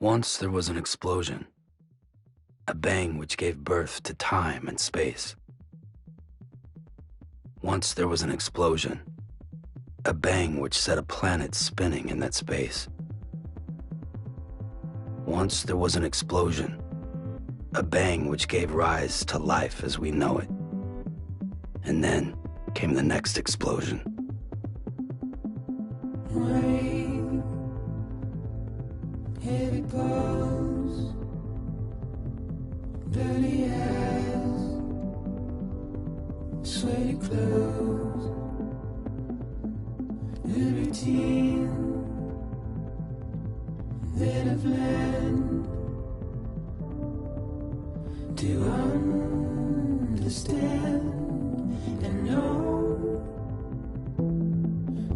Once there was an explosion, a bang which gave birth to time and space. Once there was an explosion, a bang which set a planet spinning in that space. Once there was an explosion, a bang which gave rise to life as we know it. And then came the next explosion. Rain, heavy clothes, dirty eyes, sweaty clothes, the routine that I've learned to understand and know.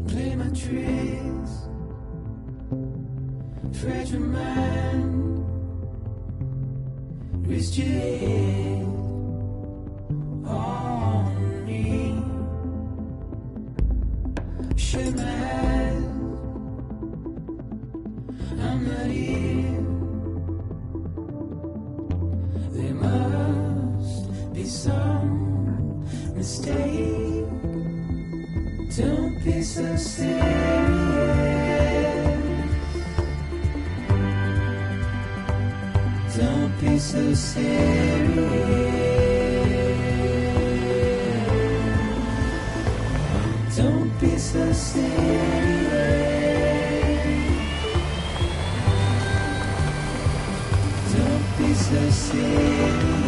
Play my tricks, fragile mind, rest your head on me. Shut my eyes, I'm not here. There must be some mistake. Don't be so serious. Don't be so serious. Don't be so serious. Don't be so serious.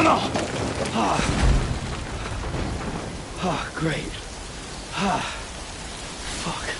No. Great. Fuck.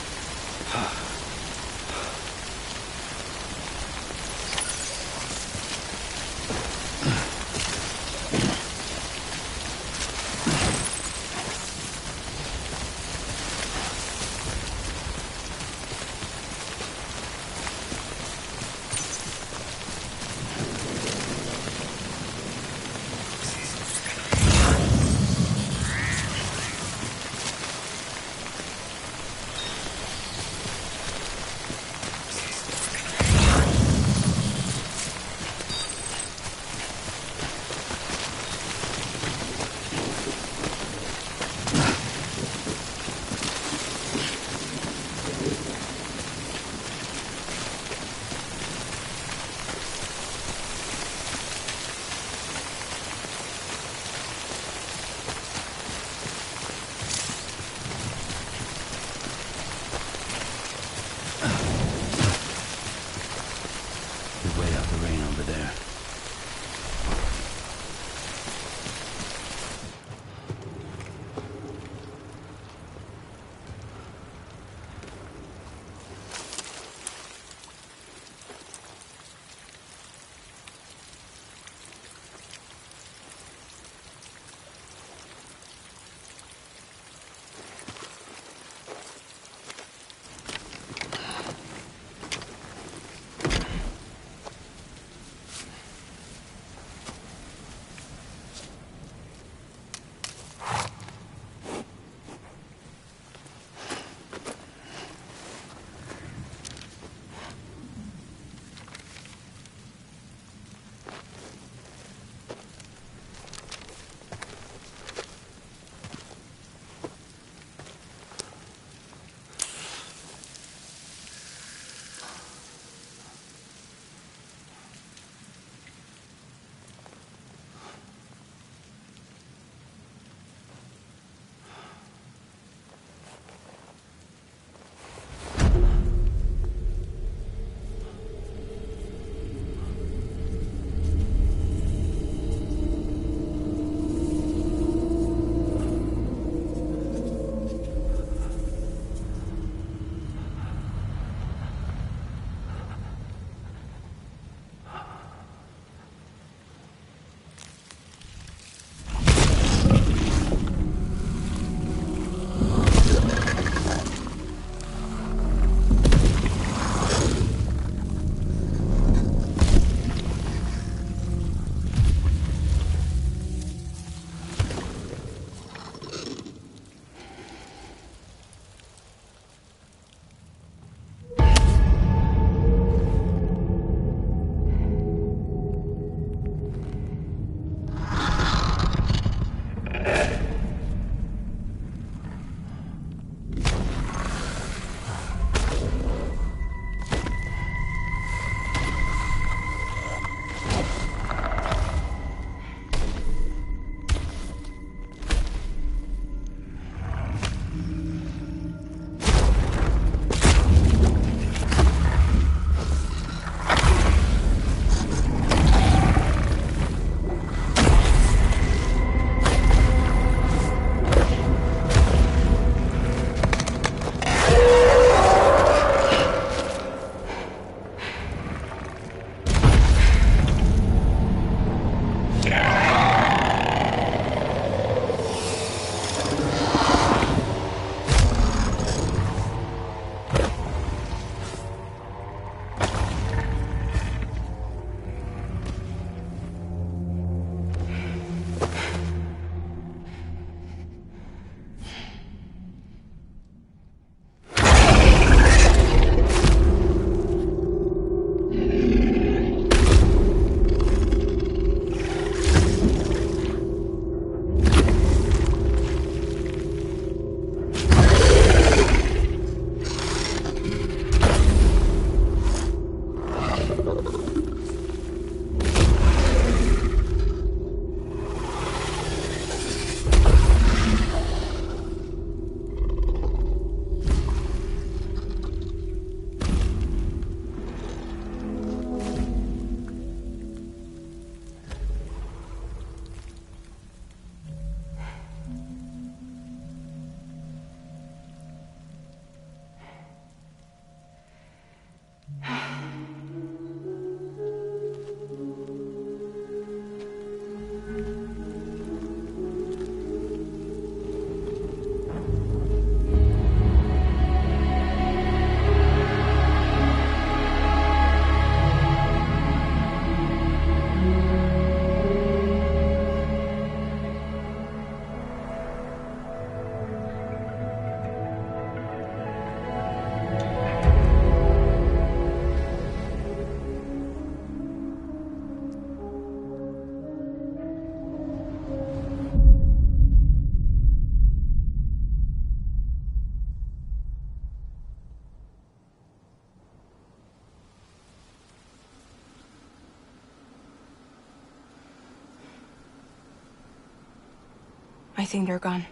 I think they're gone.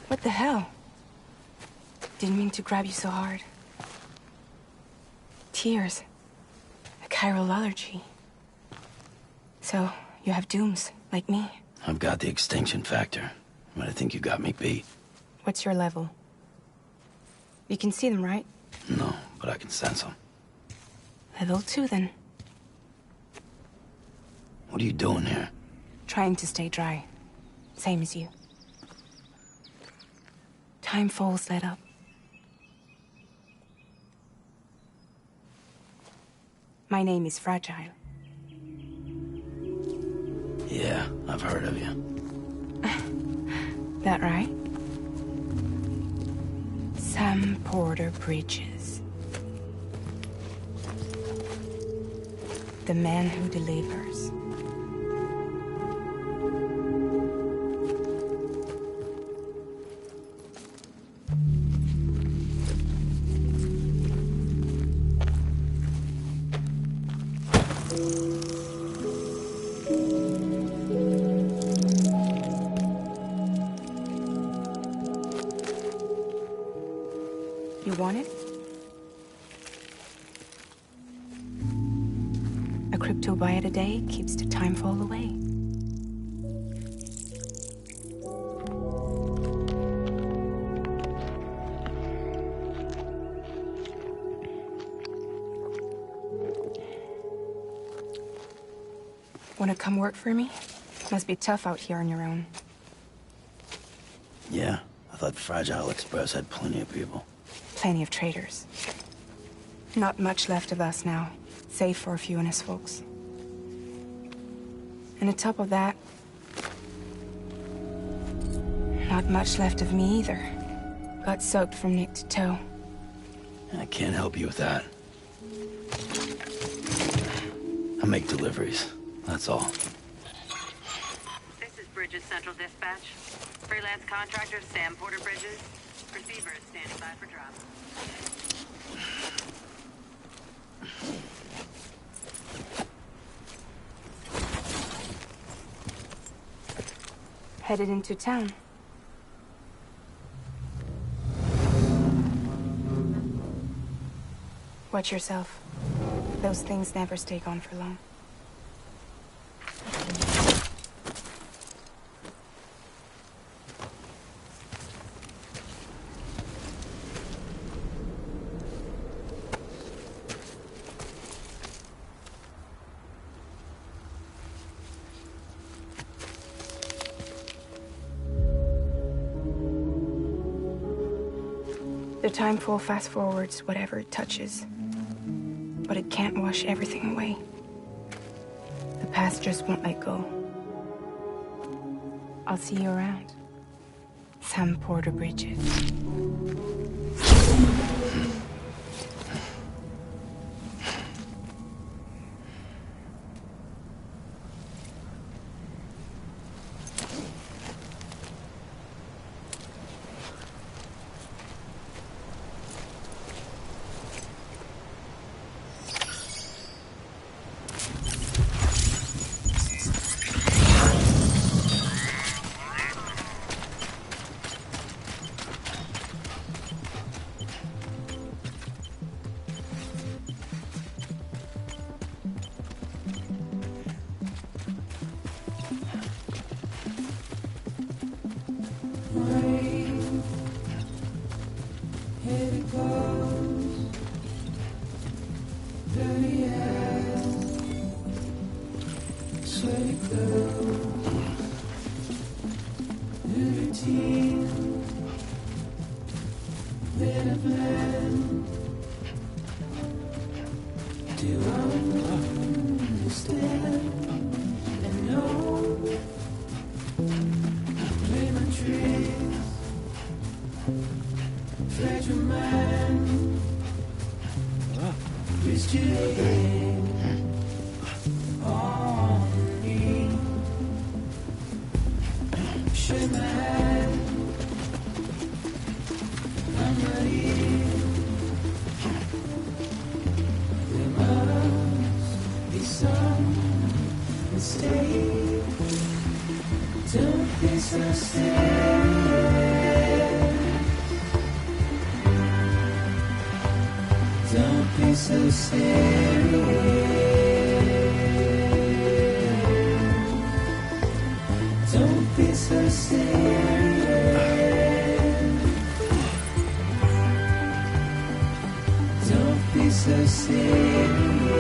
What the hell? Didn't mean to grab you so hard. Tears. A chiral allergy. So, you have dooms, like me. I've got the extinction factor, but I think you got me beat. What's your level? You can see them, right? No, but I can sense them. Level 2, then. What are you doing here? Trying to stay dry. Same as you. Time falls let up. My name is Fragile. Yeah, I've heard of you. That right? Sam Porter Bridges. The man who delivers. You want it? A crypto byte a day keeps the time fall away. Wanna come work for me? Must be tough out here on your own. Yeah, I thought Fragile Express had plenty of people. Plenty of traitors. Not much left of us now, save for a few honest folks. And on top of that, not much left of me either. Got soaked from neck to toe. I can't help you with that. I make deliveries, that's all. This is Bridges Central Dispatch. Freelance contractor Sam Porter Bridges. Receiver is standing by for drop. Headed into town. Watch yourself. Those things never stay gone for long. The timefall fast forwards whatever it touches. But it can't wash everything away. The past just won't let go. I'll see you around. Sam Porter Bridges. Here it goes, dirty ass, sweaty clothes, new routine, been a plan. Do I understand and know? Play my tricks. Fragile mind, restrained on me. Shake my hand, I'm ready. There must be some mistake. Don't be so serious. Don't be so serious. Don't be so serious. Don't be so serious.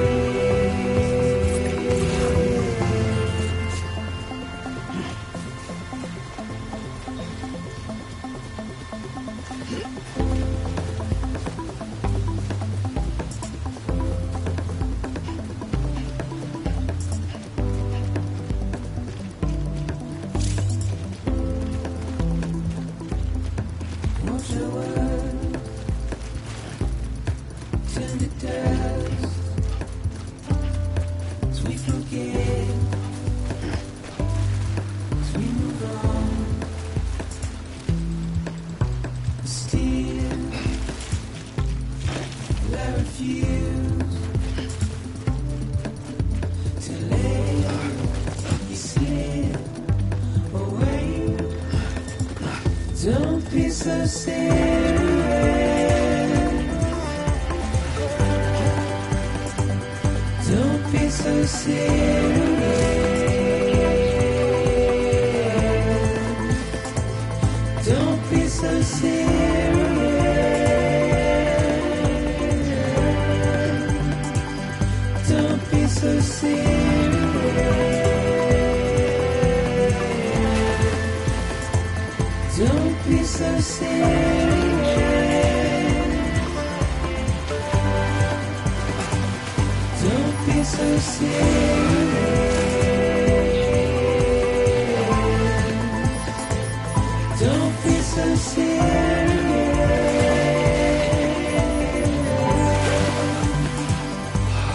Don't be so serious. Don't be so serious. Don't be so serious. Don't be so serious. Don't be so serious. Don't be so serious. Don't be so serious.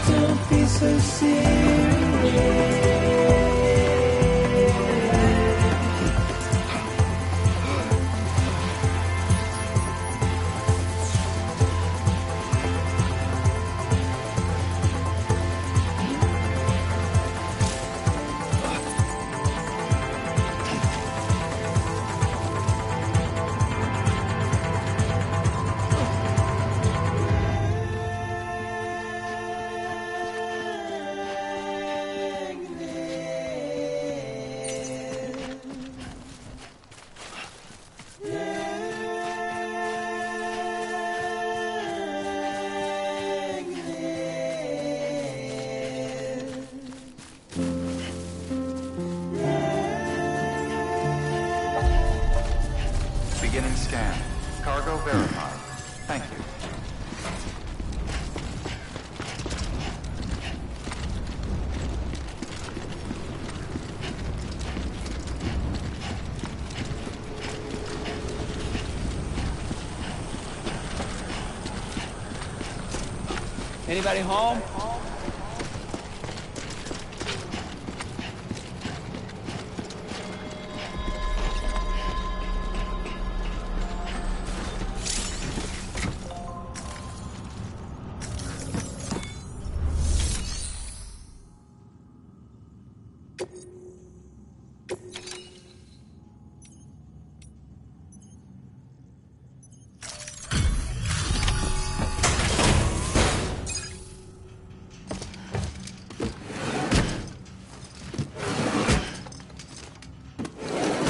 Don't be so serious. Beginning scan. Cargo verified. Thank you. Anybody home?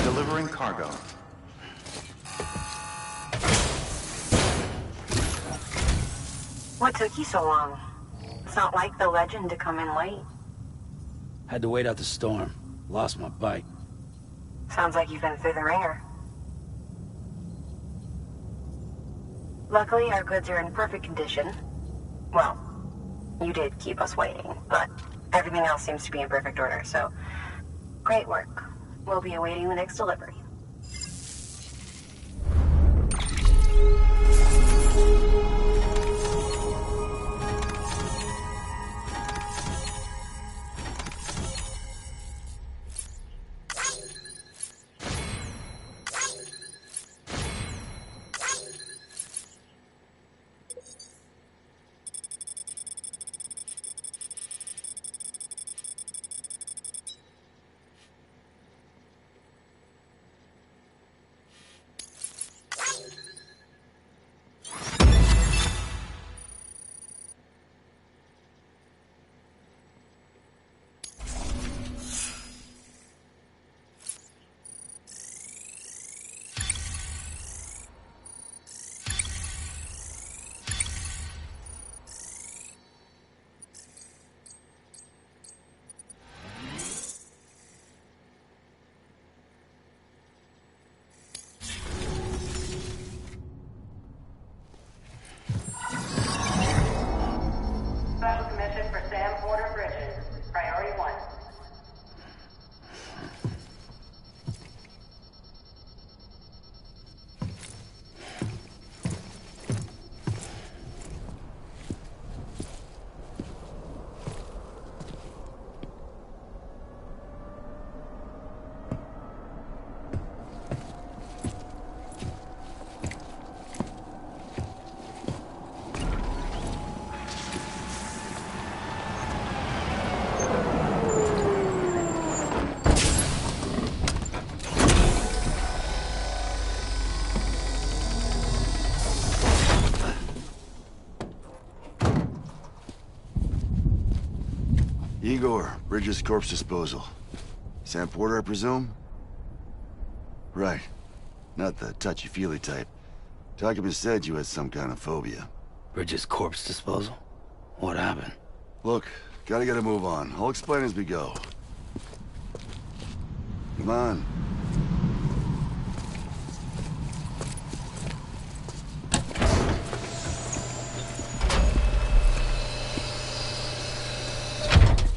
Delivering cargo. What took you so long? It's not like the legend to come in late. Had to wait out the storm. Lost my bike. Sounds like you've been through the ringer. Luckily, our goods are in perfect condition. Well, you did keep us waiting, but everything else seems to be in perfect order, so great work. We'll be awaiting the next delivery. Igor, Bridges Corpse Disposal. Sam Porter, I presume? Right. Not the touchy-feely type. Documents said you had some kind of phobia. Bridges corpse disposal? What happened? Look, gotta get a move on. I'll explain as we go. Come on.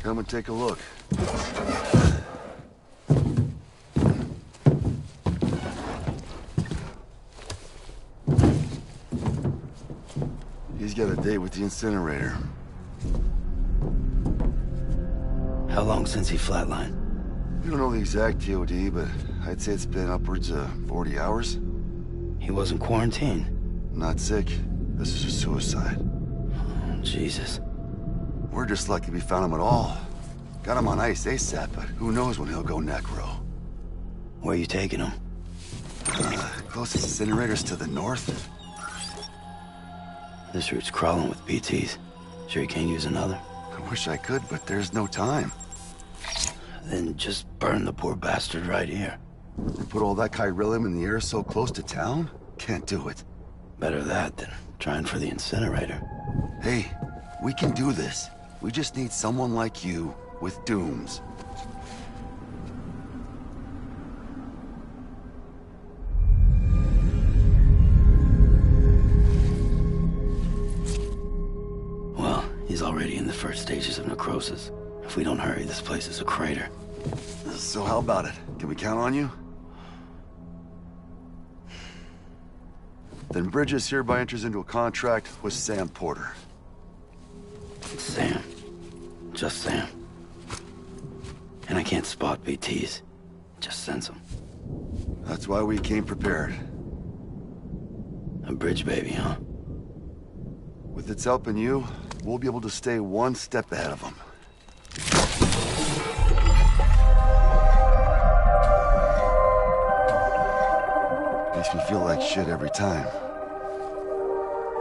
Come and take a look. He's got a date with the incinerator. How long since he flatlined? We don't know the exact TOD, but I'd say it's been upwards of 40 hours. He wasn't quarantined. Not sick. This is a suicide. Oh, Jesus. We're just lucky we found him at all. Got him on ice ASAP, but who knows when he'll go necro. Where you taking him? Closest incinerator's to the north. This route's crawling with BTs. Sure you can't use another? I wish I could, but there's no time. Then just burn the poor bastard right here. And put all that chiralium in the air so close to town? Can't do it. Better that than trying for the incinerator. Hey, we can do this. We just need someone like you with dooms. Well, he's already in the first stages of necrosis. If we don't hurry, this place is a crater. So how about it? Can we count on you? Then Bridges hereby enters into a contract with Sam Porter. It's Sam. Just Sam. And I can't spot BTs. Just sense them. That's why we came prepared. A bridge baby, huh? With its help and you, we'll be able to stay one step ahead of them. Makes me feel like shit every time.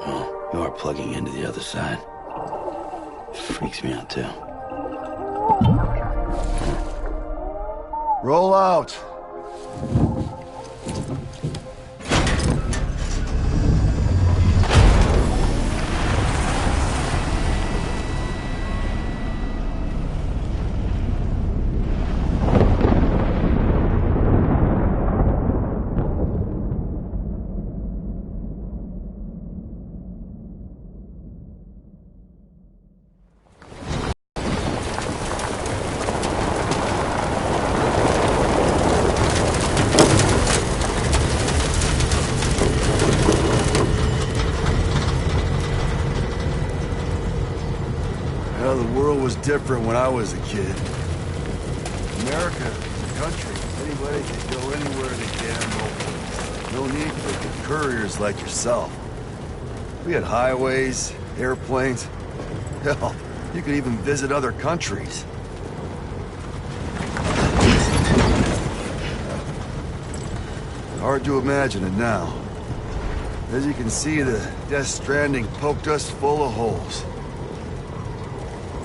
Well, you are plugging into the other side. Freaks me out, too. Roll out! Different when I was a kid. America is a country. Anybody can go anywhere they can. No need for good couriers like yourself. We had highways, airplanes. Hell, you could even visit other countries. Hard to imagine it now. As you can see, the Death Stranding poked us full of holes.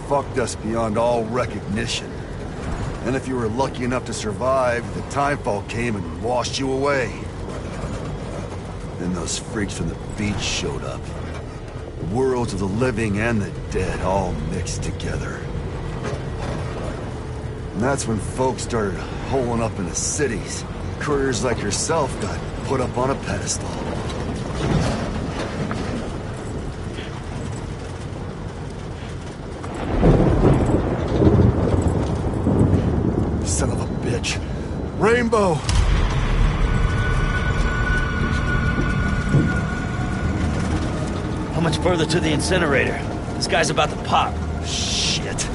Fucked us beyond all recognition. And if you were lucky enough to survive, the timefall came and washed you away. Then those freaks from the beach showed up. The worlds of the living and the dead all mixed together. And that's when folks started holing up in the cities. Couriers like yourself got put up on a pedestal. Son of a bitch. Rainbow! How much further to the incinerator? This guy's about to pop. Shit.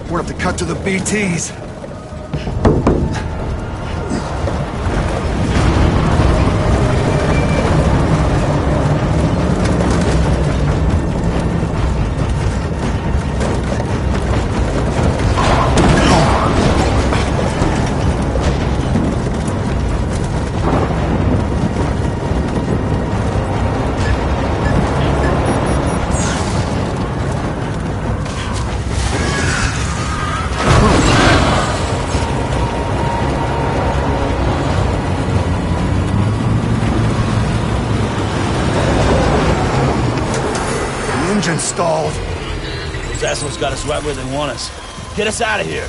We're gonna have to cut to the BTs. engine stalled. Those assholes got us right where they want us. Get us out of here.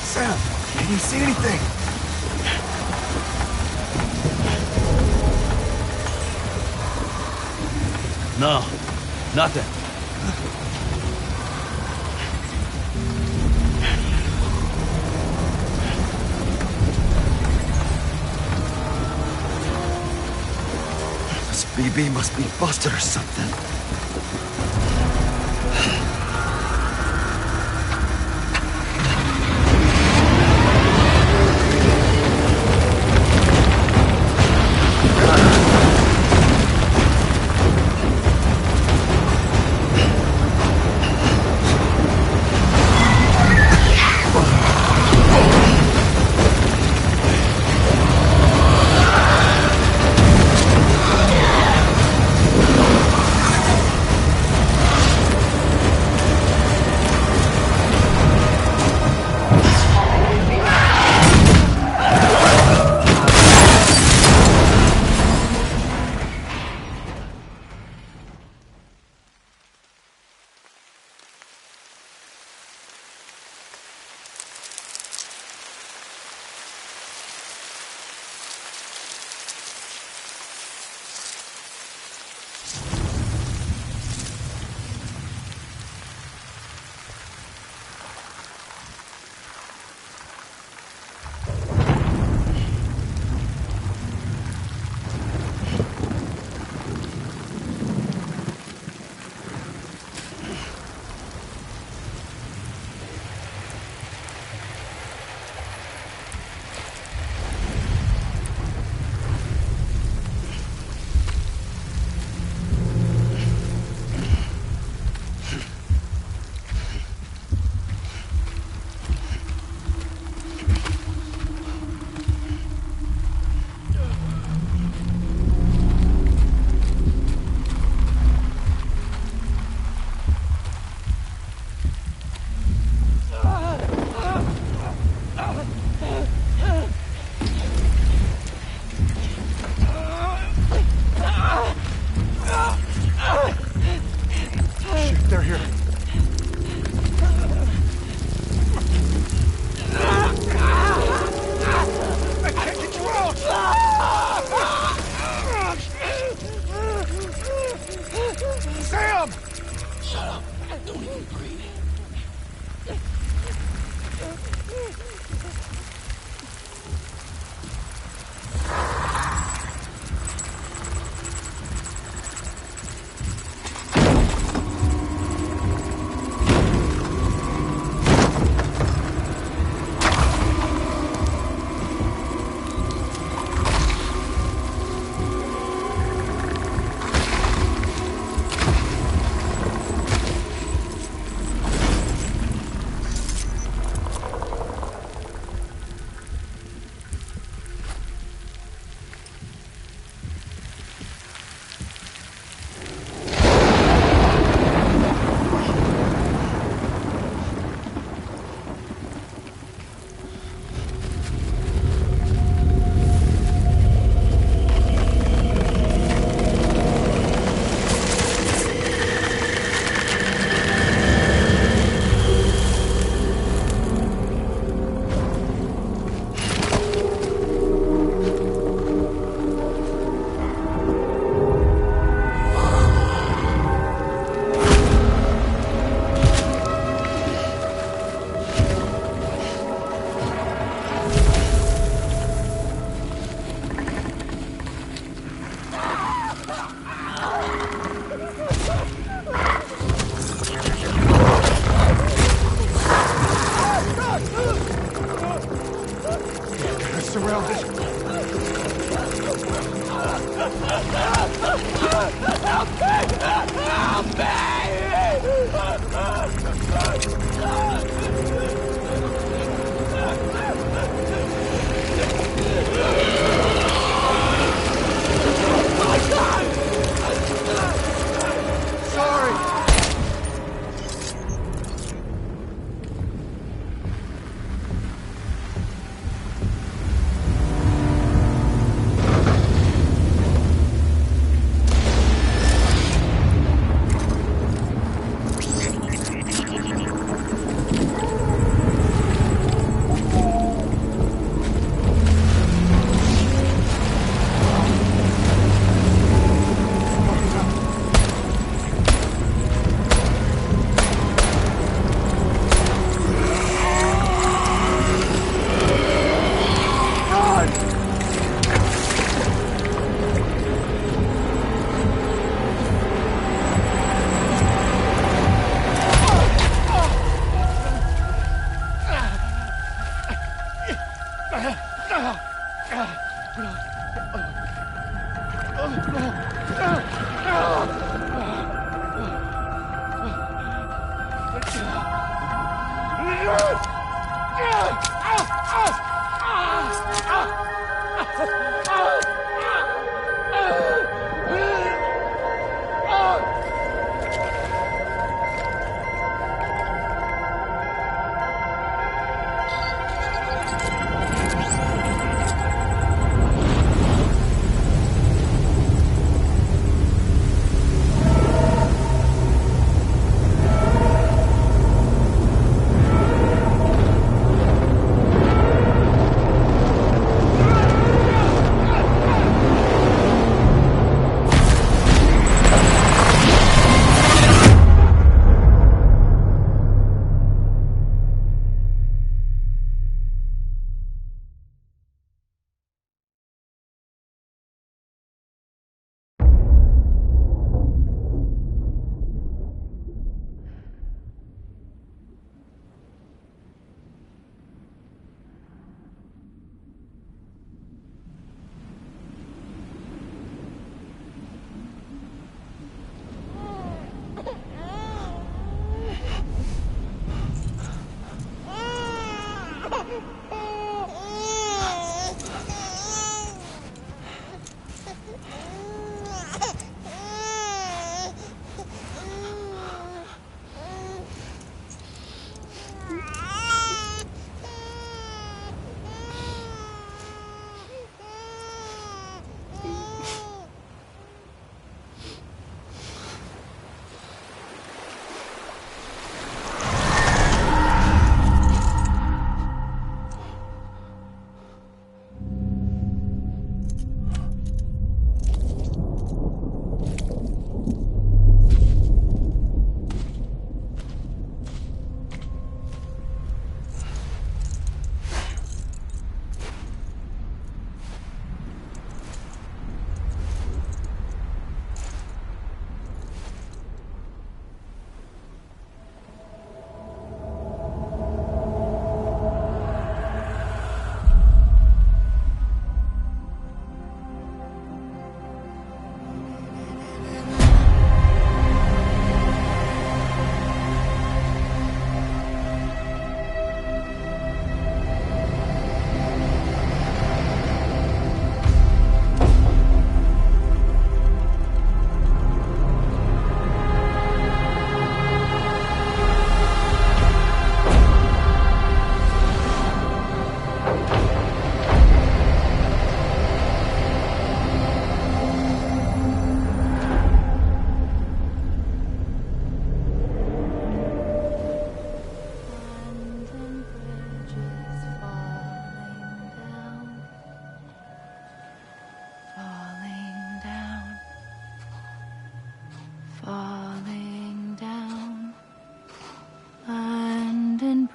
Sam, can you see anything? No, nothing. This BB must be busted or something. They're here. I can't get you out! Sam! Shut up. Don't even breathe.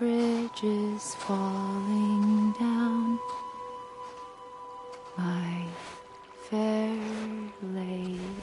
bridges falling down, my fair lady.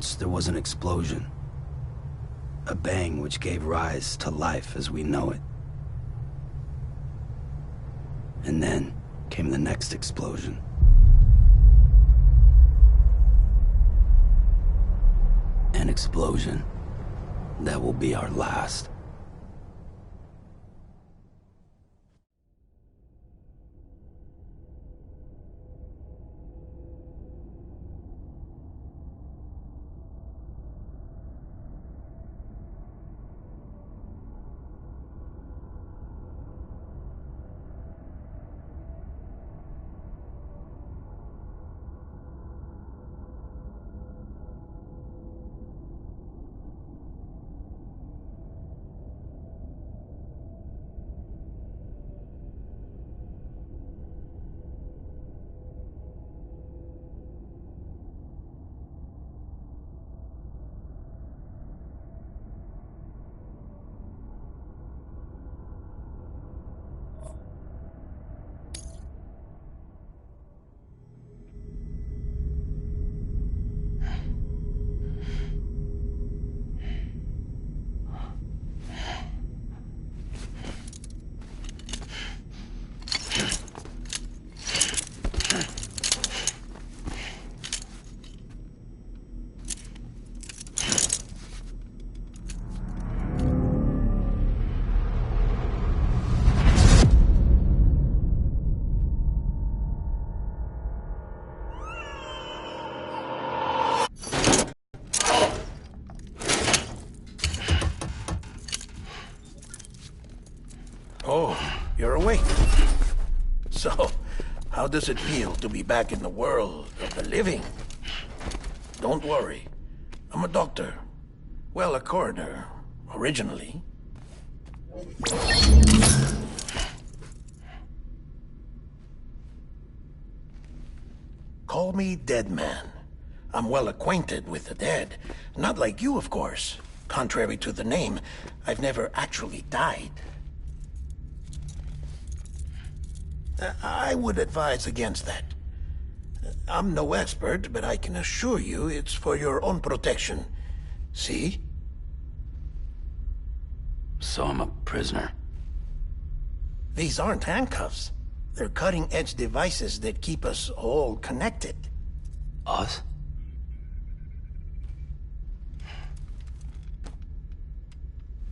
Once there was an explosion. A bang which gave rise to life as we know it. And then came the next explosion. An explosion that will be our last. Oh, you're awake. So, how does it feel to be back in the world of the living? Don't worry. I'm a doctor. Well, a coroner, originally. Call me Dead Man. I'm well acquainted with the dead. Not like you, of course. Contrary to the name, I've never actually died. I would advise against that. I'm no expert, but I can assure you it's for your own protection. See? So I'm a prisoner. These aren't handcuffs. They're cutting-edge devices that keep us all connected. Us?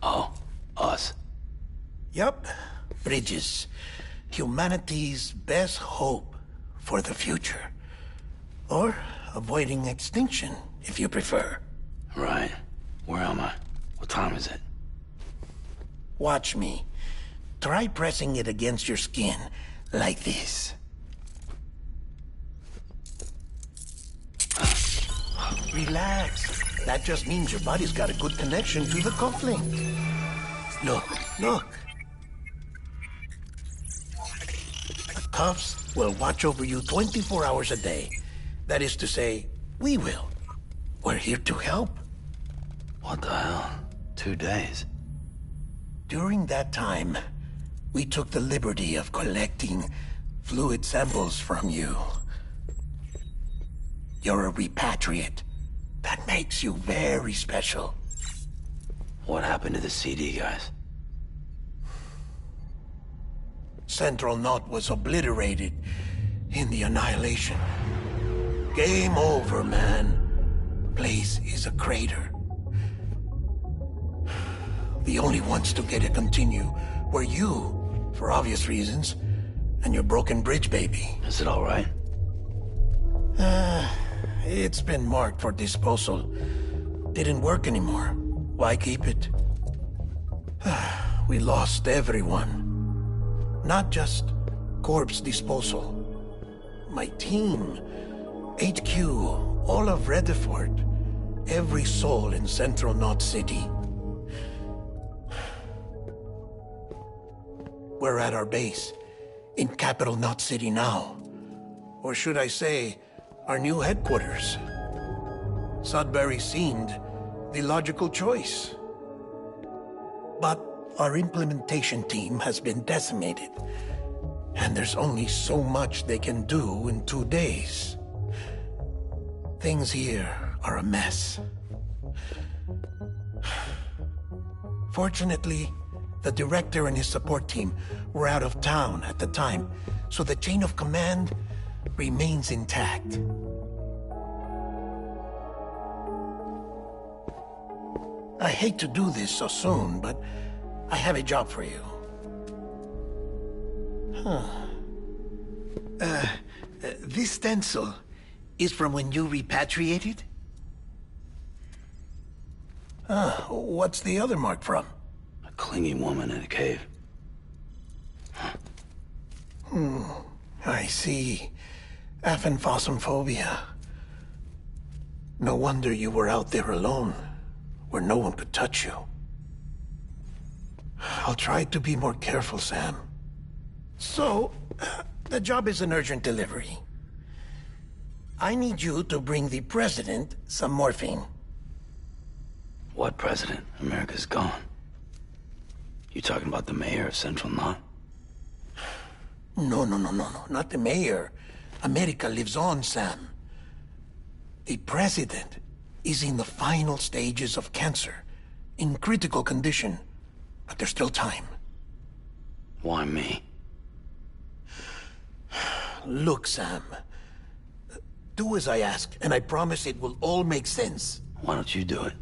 Oh, us. Yup. Bridges. Humanity's best hope for the future. Or avoiding extinction, if you prefer. Right. Where am I? What time is it? Watch me. Try pressing it against your skin, like this. Relax. That just means your body's got a good connection to the cufflink. Look. The cuffs will watch over you 24 hours a day. That is to say, we will. We're here to help. What the hell? 2 days? During that time, we took the liberty of collecting fluid samples from you. You're a repatriate. That makes you very special. What happened to the CD guys? Central Knot was obliterated in the Annihilation. Game over, man. Place is a crater. The only ones to get to continue were you, for obvious reasons, and your broken bridge baby. Is it all right? It's been marked for disposal. Didn't work anymore. Why keep it? We lost everyone. Not just corpse disposal. My team, HQ, all of Redefort, every soul in Central Knot City. We're at our base, in Capital Knot City now. Or should I say, our new headquarters. Sudbury seemed the logical choice. But our implementation team has been decimated, and there's only so much they can do in 2 days. Things here are a mess. Fortunately, the director and his support team were out of town at the time, so the chain of command remains intact. I hate to do this so soon, but I have a job for you. This stencil is from when you repatriated? What's the other mark from? A clingy woman in a cave. I see. Aphenphosmphobia. No wonder you were out there alone, where no one could touch you. I'll try to be more careful, Sam. So, the job is an urgent delivery. I need you to bring the president some morphine. What president? America's gone. You talking about the mayor of Central Knot? No, not the mayor. America lives on, Sam. The president is in the final stages of cancer, in critical condition, but there's still time. Why me? Look, Sam. Do as I ask, and I promise it will all make sense. Why don't you do it?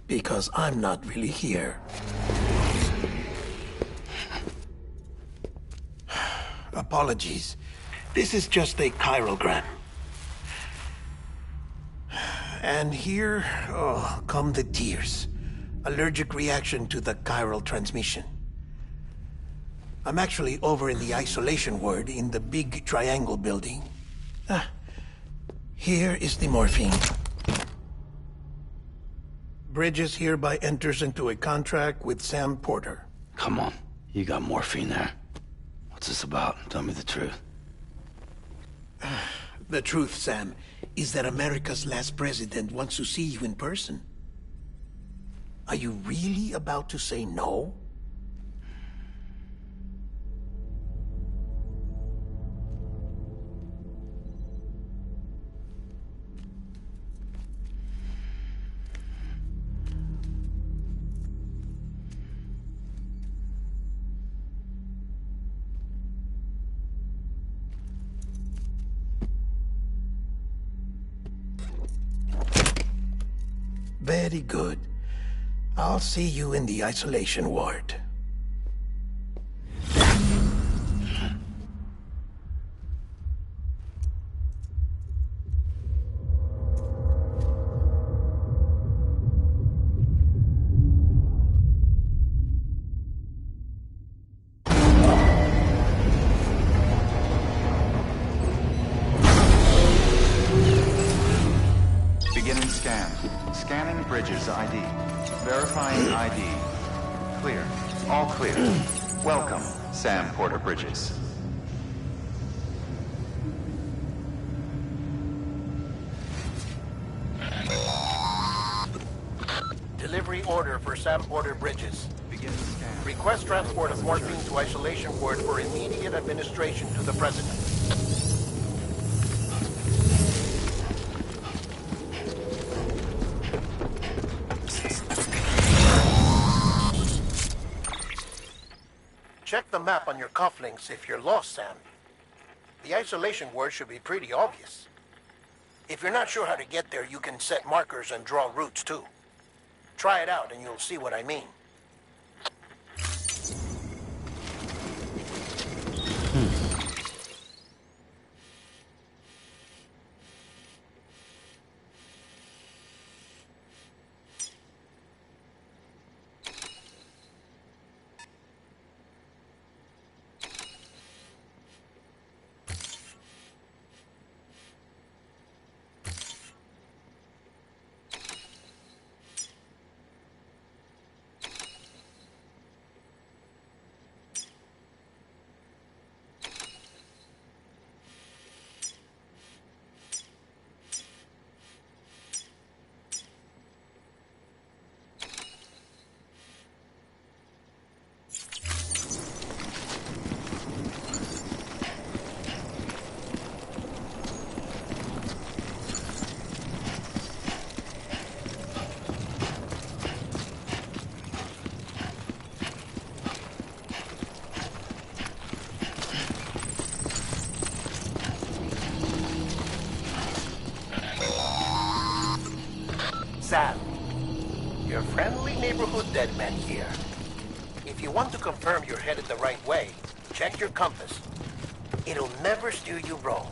Because I'm not really here. Apologies. This is just a chirogram. And here, come the tears. Allergic reaction to the chiral transmission. I'm actually over in the isolation ward in the big triangle building. Here is the morphine. Bridges hereby enters into a contract with Sam Porter. Come on. You got morphine there. What's this about? Tell me the truth. The truth, Sam, is that America's last president wants to see you in person. Are you really about to say no? Very good. I'll see you in the isolation ward. Beginning scan. Scanning Bridges ID. Verifying ID. Clear. All clear. Welcome, Sam Porter Bridges. Delivery order for Sam Porter Bridges. Begin scan. Request transport of morphine to isolation ward for immediate administration to the president. Check the map on your cufflinks if you're lost, Sam. The isolation word should be pretty obvious. If you're not sure how to get there, you can set markers and draw routes too. Try it out and you'll see what I mean. dead man here. If you want to confirm you're headed the right way, check your compass. It'll never steer you wrong.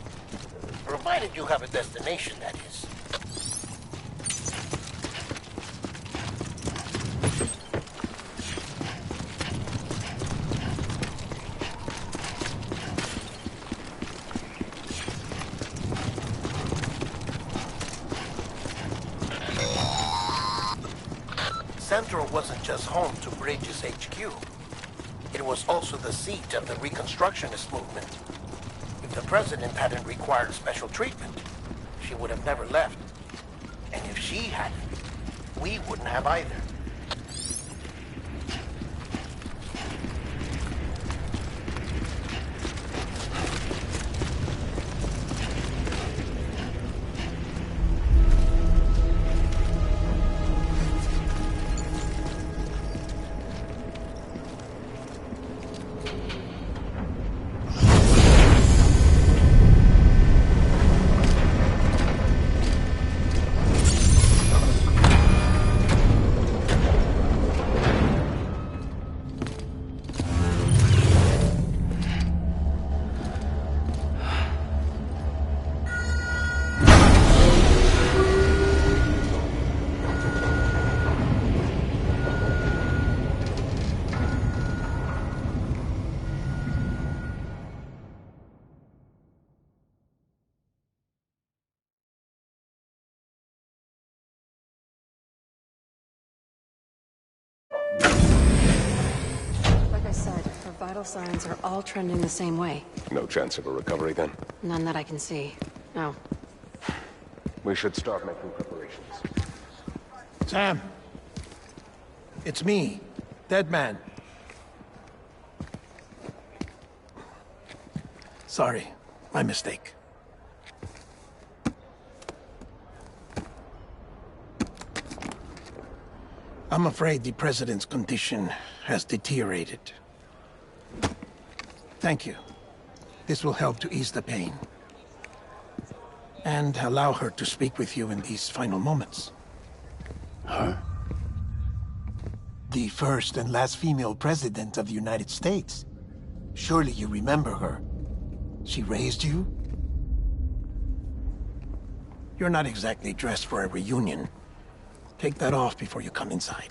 Provided you have a destination, that is. Central wasn't just home to Bridges HQ. It was also the seat of the Reconstructionist movement. If the president hadn't required special treatment, she would have never left. And if she hadn't, we wouldn't have either. Like I said, her vital signs are all trending the same way. No chance of a recovery then? None that I can see. No. We should start making preparations. Sam! It's me, Dead Man. Sorry, my mistake. I'm afraid the president's condition has deteriorated. Thank you. This will help to ease the pain. And allow her to speak with you in these final moments. Her? The first and last female president of the United States. Surely you remember her. She raised you? You're not exactly dressed for a reunion. Take that off before you come inside.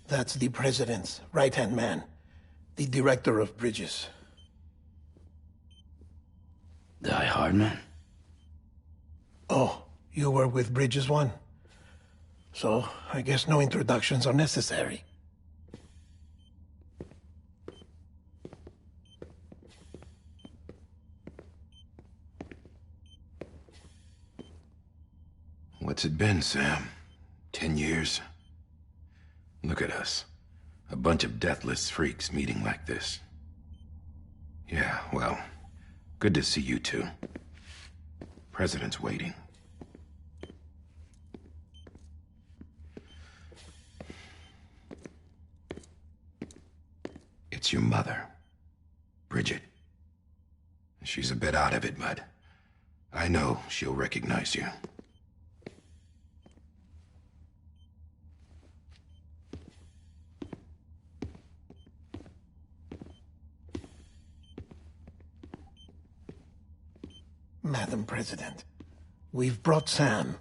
That's the president's right-hand man, the director of bridges. Die Hardman? Oh, you were with Bridges 1? So, I guess no introductions are necessary. What's it been, Sam? 10 years? Look at us. A bunch of deathless freaks meeting like this. Yeah, well, good to see you two. President's waiting. It's your mother, Bridget. She's a bit out of it, but I know she'll recognize you. Madam President, we've brought Sam.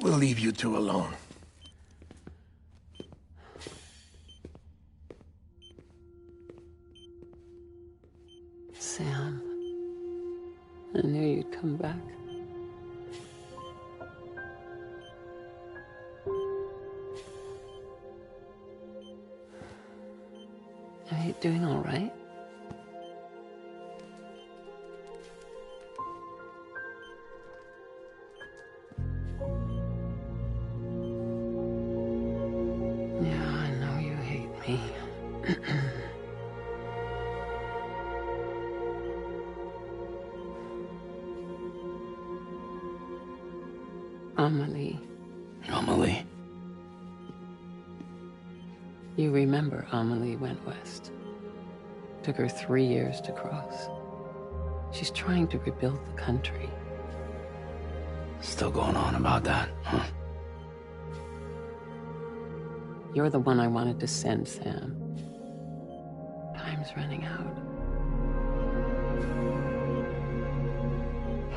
We'll leave you two alone. Sam, I knew you'd come back. Are you doing all right? Yeah, I know you hate me. Amelie. Amelie? You remember Amelie went west. Took her 3 years to cross. She's trying to rebuild the country. Still going on about that, huh? You're the one I wanted to send, Sam. Time's running out.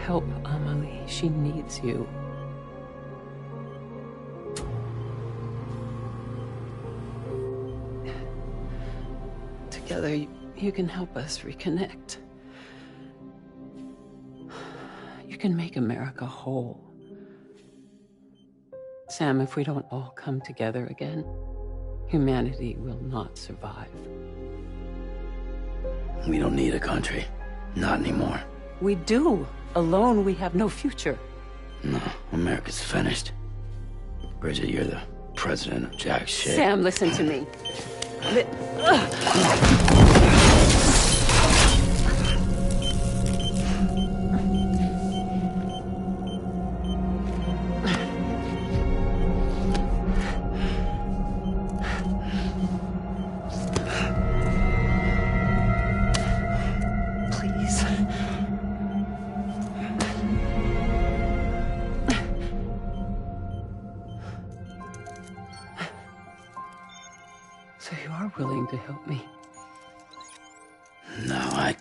Help Amelie. She needs you. Together, you can help us reconnect. You can make America whole. Sam, if we don't all come together again, humanity will not survive. We don't need a country. Not anymore. We do. Alone, we have no future. No, America's finished. Bridget, you're the president of jack shit. Sam, listen to me. Please. So you are willing to help me? No, I...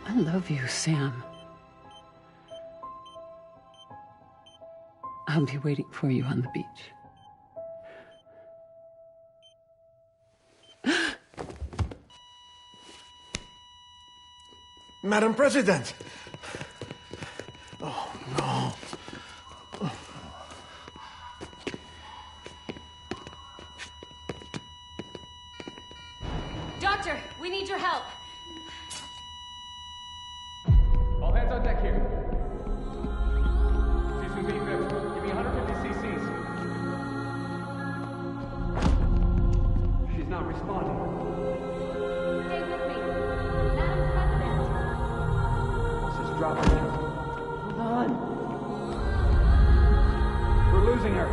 I love you, Sam. I'll be waiting for you on the beach. Madam President! Oh, no. Doctor, we need your help. All hands on deck here. C2B fifth. Give me 150 cc's. She's not responding. Stay with me. Madam President. This is dropping. Hold on. We're losing her.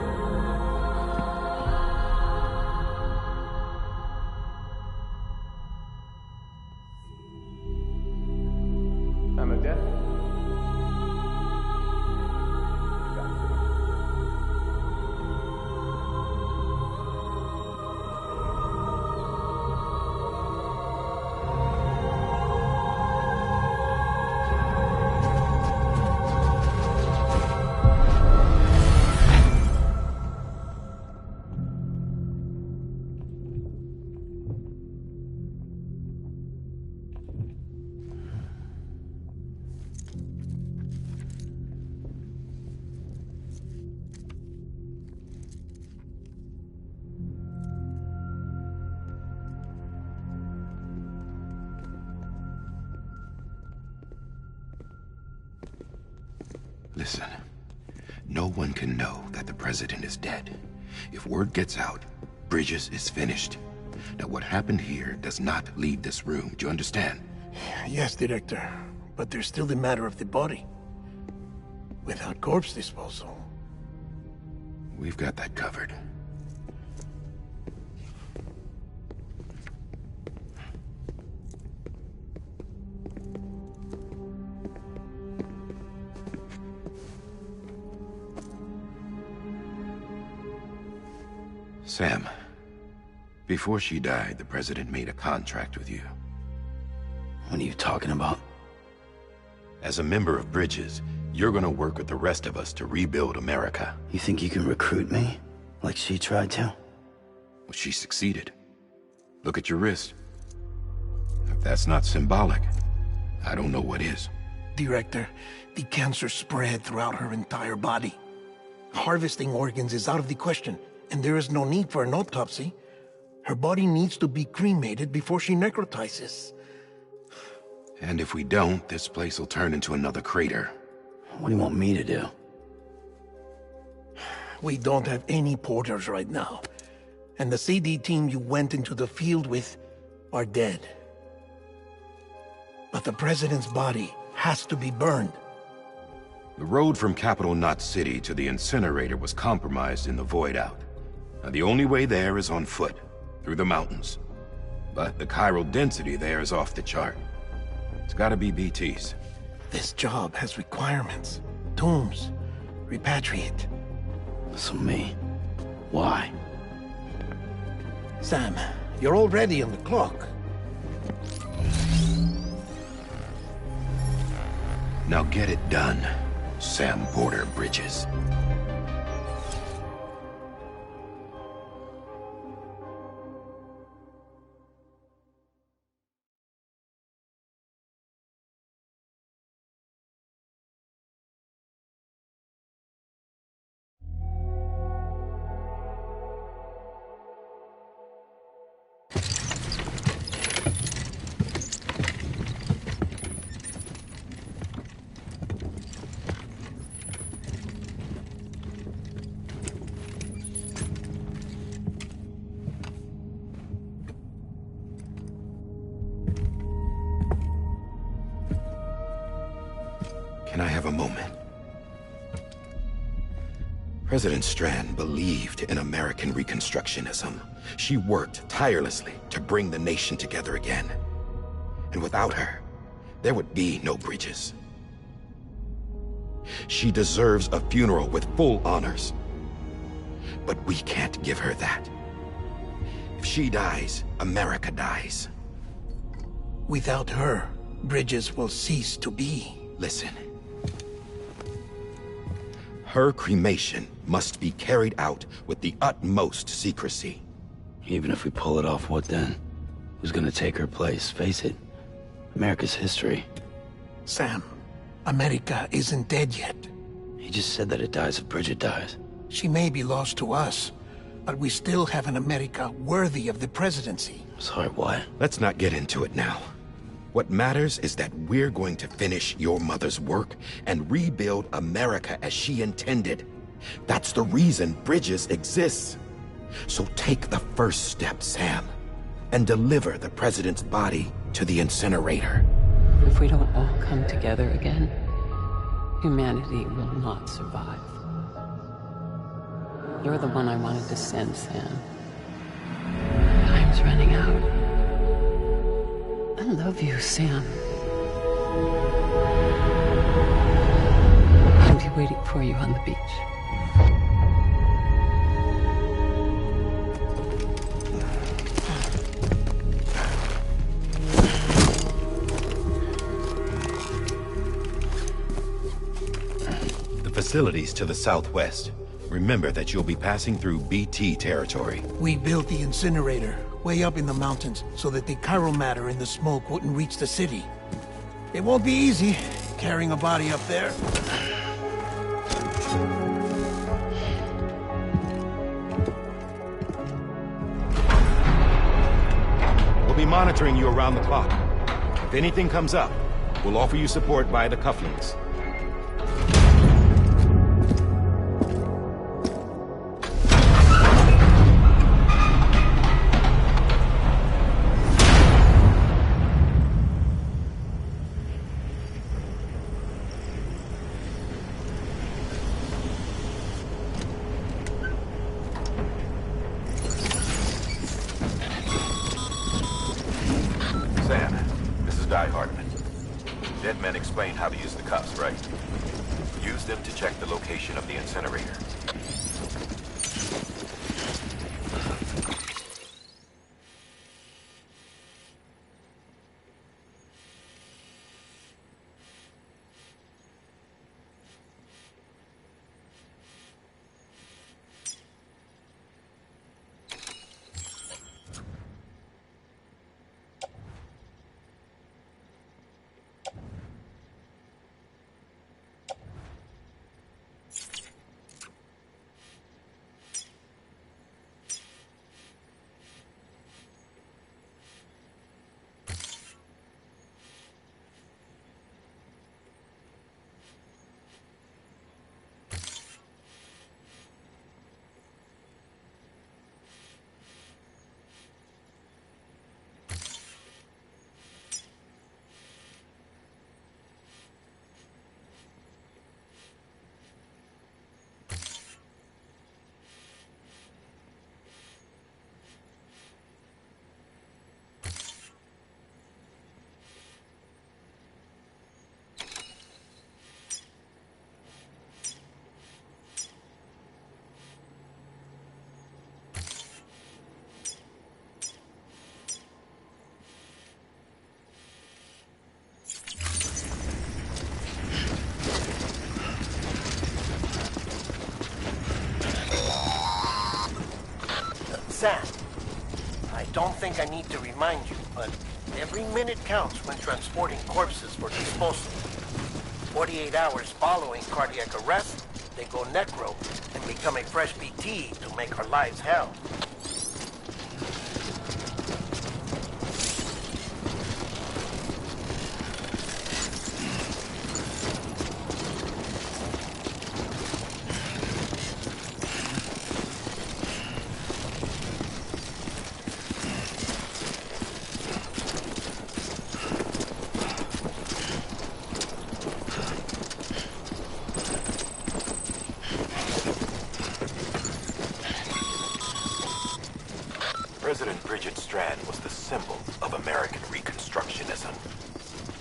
I'm a death. Listen, No one can know that the president is dead. If word gets out, Bridges is finished. Now, what happened here does not leave this room. Do you understand? Yes, Director. But there's still the matter of the body. Without corpse disposal. We've got that covered. Sam, before she died, the president made a contract with you. What are you talking about? As a member of Bridges, you're gonna work with the rest of us to rebuild America. You think you can recruit me? Like she tried to? Well, she succeeded. Look at your wrist. If that's not symbolic, I don't know what is. Director, the cancer spread throughout her entire body. Harvesting organs is out of the question, and there is no need for an autopsy. Her body needs to be cremated before she necrotizes. And if we don't, this place will turn into another crater. What do you want me to do? We don't have any porters right now. And the CD team you went into the field with are dead. But the president's body has to be burned. The road from Capital Knot City to the incinerator was compromised in the void out. Now, the only way there is on foot, through the mountains. But the chiral density there is off the chart. It's gotta be BT's. This job has requirements. Tombs. Repatriate. So me? Why? Sam, you're already on the clock. Now get it done, Sam Porter Bridges. Can I have a moment? President Strand believed in American Reconstructionism. She worked tirelessly to bring the nation together again. And without her, there would be no Bridges. She deserves a funeral with full honors. But we can't give her that. If she dies, America dies. Without her, Bridges will cease to be. Listen. Her cremation must be carried out with the utmost secrecy. Even if we pull it off, what then? Who's gonna take her place? Face it, America's history. Sam, America isn't dead yet. He just said that it dies if Bridget dies. She may be lost to us, but we still have an America worthy of the presidency. Sorry, what? Let's not get into it now. What matters is that we're going to finish your mother's work and rebuild America as she intended. That's the reason Bridges exists. So take the first step, Sam, and deliver the president's body to the incinerator. If we don't all come together again, humanity will not survive. You're the one I wanted to send, Sam. Time's running out. I love you, Sam. I'll be waiting for you on the beach. The facilities to the southwest. Remember that you'll be passing through BT territory. We built the incinerator way up in the mountains so that the chiral matter in the smoke wouldn't reach the city. It won't be easy carrying a body up there. We'll be monitoring you around the clock. If anything comes up, we'll offer you support via the cufflinks. Sam, this is Di Hartman. Dead men explained how to use the cuffs, right? Use them to check the location of the incinerator. Sam, I don't think I need to remind you, but every minute counts when transporting corpses for disposal. 48 hours following cardiac arrest, they go necro and become a fresh BT to make our lives hell. President Bridget Strand was the symbol of American Reconstructionism.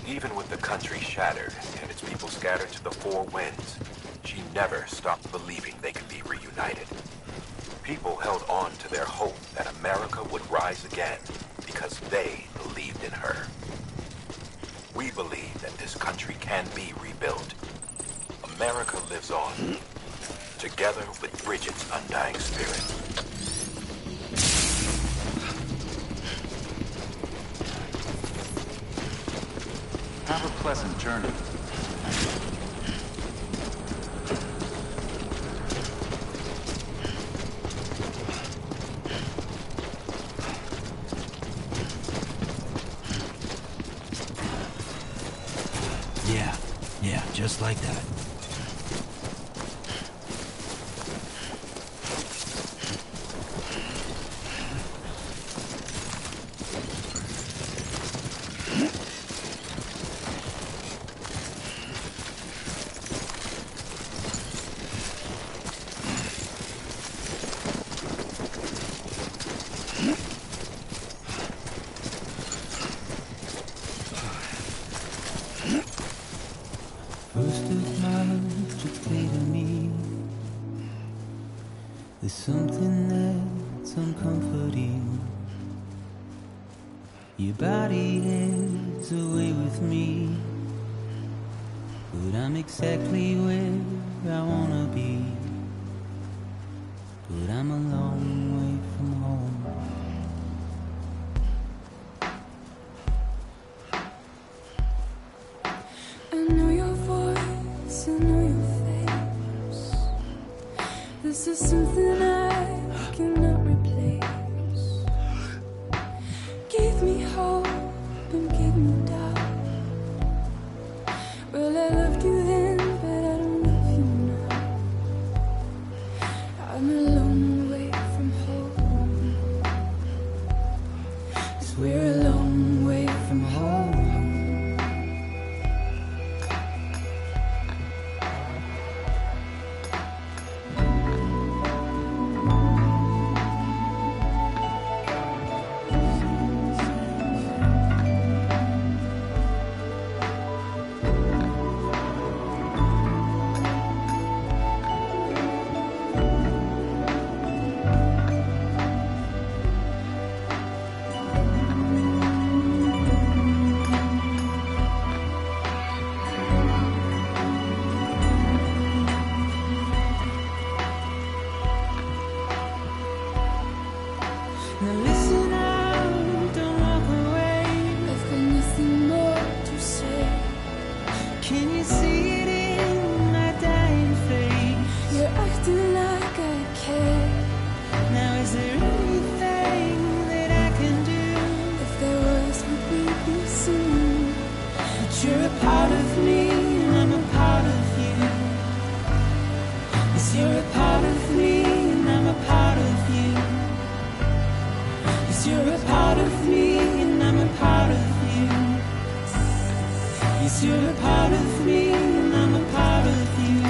Even with the country shattered and its people scattered to the four winds, she never stopped believing they could be reunited. People held on to their hope that America would rise again because they believed in her. We believe that this country can be rebuilt. America lives on, together with Bridget's undying spirit. Have a pleasant journey. Yeah, just like that. First of March, you say to me, there's something that's uncomforting. Your body heads away with me, but I'm exactly where I wanna be. But I'm a long way from home. I know your voice, I know your face. This is something I cannot replace. Give me hope and give me doubt. Well, I loved you then, but I don't love you now. I'm a long way from home. 'Cause we're a long way from home. part of me, and I'm a part of you. Yes, you're a part of me, and I'm a part of you.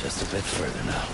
Just a bit further now.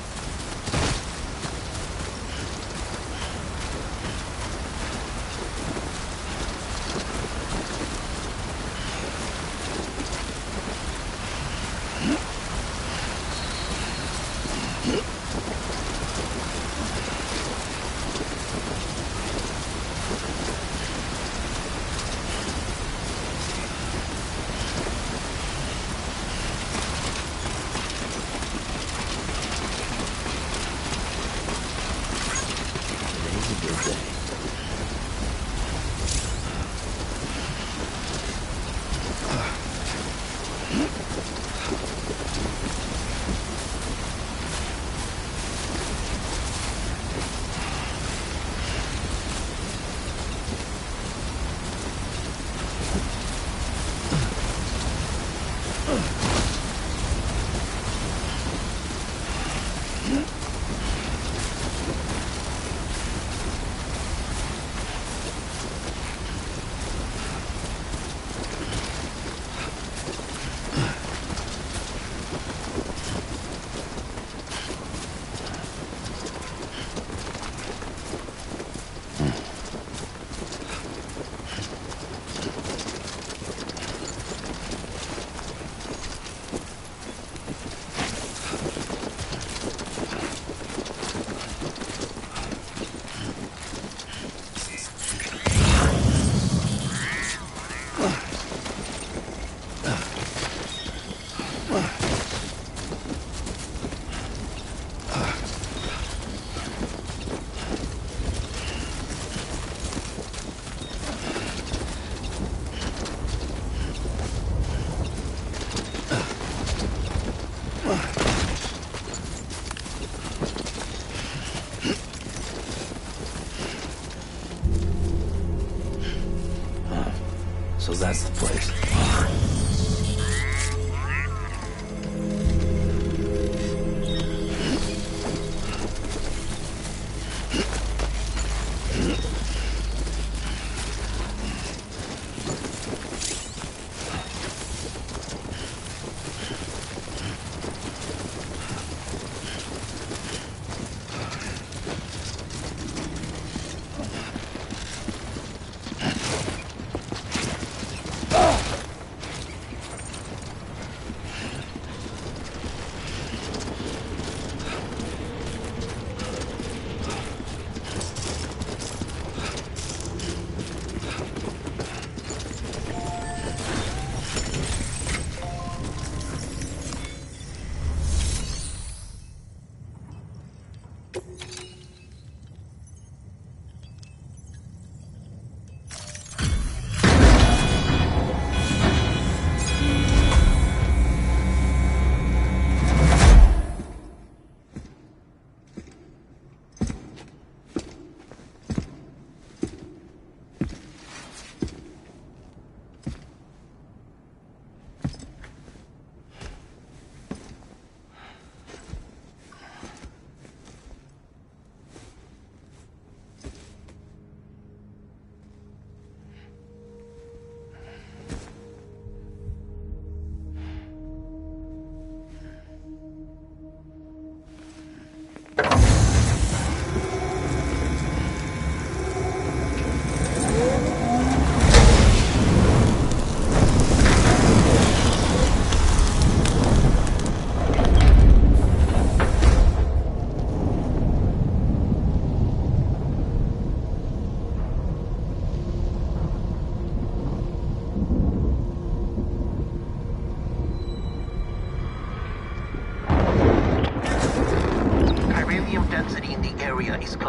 So that's the place.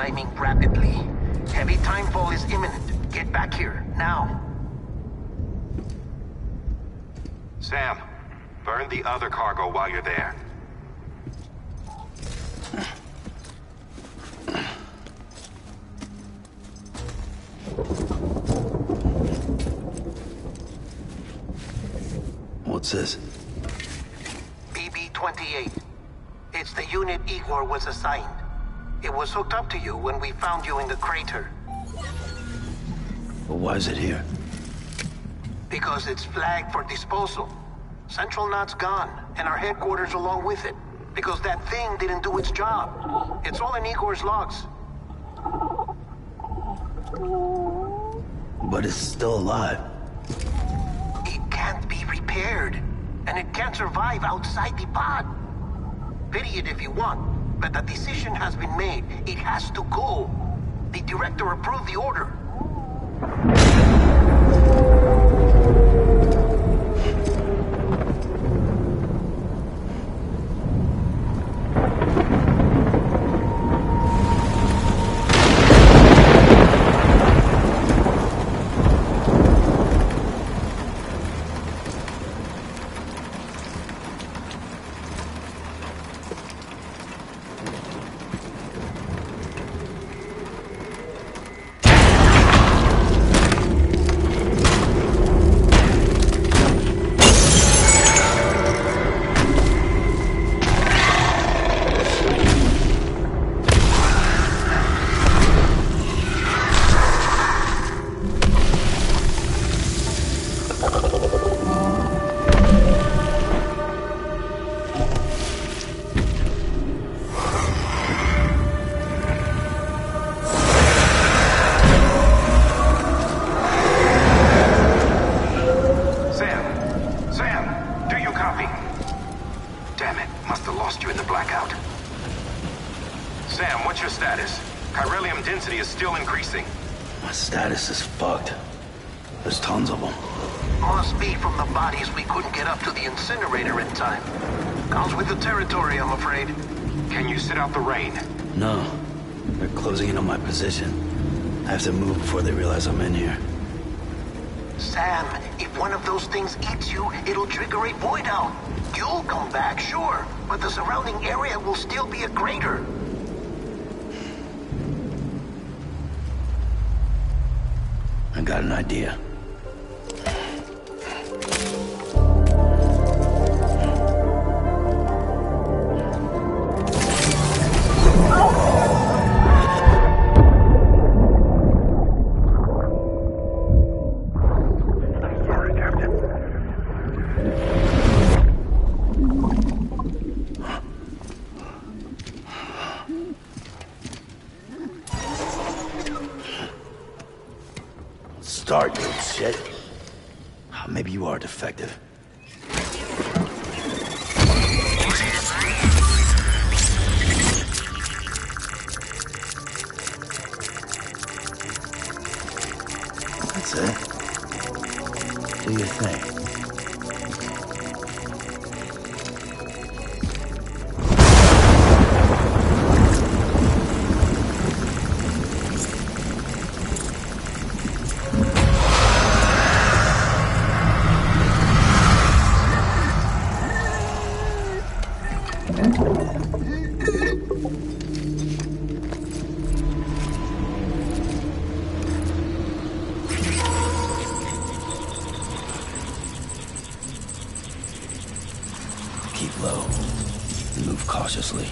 timing rapidly. Heavy timefall is imminent. Get back here, now. Sam, burn the other cargo while you're there. What's this? BB-28. It's the unit Igor was assigned. It was hooked up to you when we found you in the crater. But why is it here? Because it's flagged for disposal. Central Knot's gone, and our headquarters along with it. Because that thing didn't do its job. It's all in Igor's logs. But it's still alive. It can't be repaired. And it can't survive outside the pod. Pity it if you want, but the decision has been made. It has to go. The director approved the order. My status is fucked. There's tons of them. Must be from the bodies we couldn't get up to the incinerator in time. Comes with the territory, I'm afraid. Can you sit out the rain? No. They're closing in on my position. I have to move before they realize I'm in here. Sam, if one of those things eats you, it'll trigger a void out. You'll come back, sure, but the surrounding area will still be a crater. I got an idea. Start, you shit. Maybe you are defective. That's it. Do your thing. Keep low and move cautiously.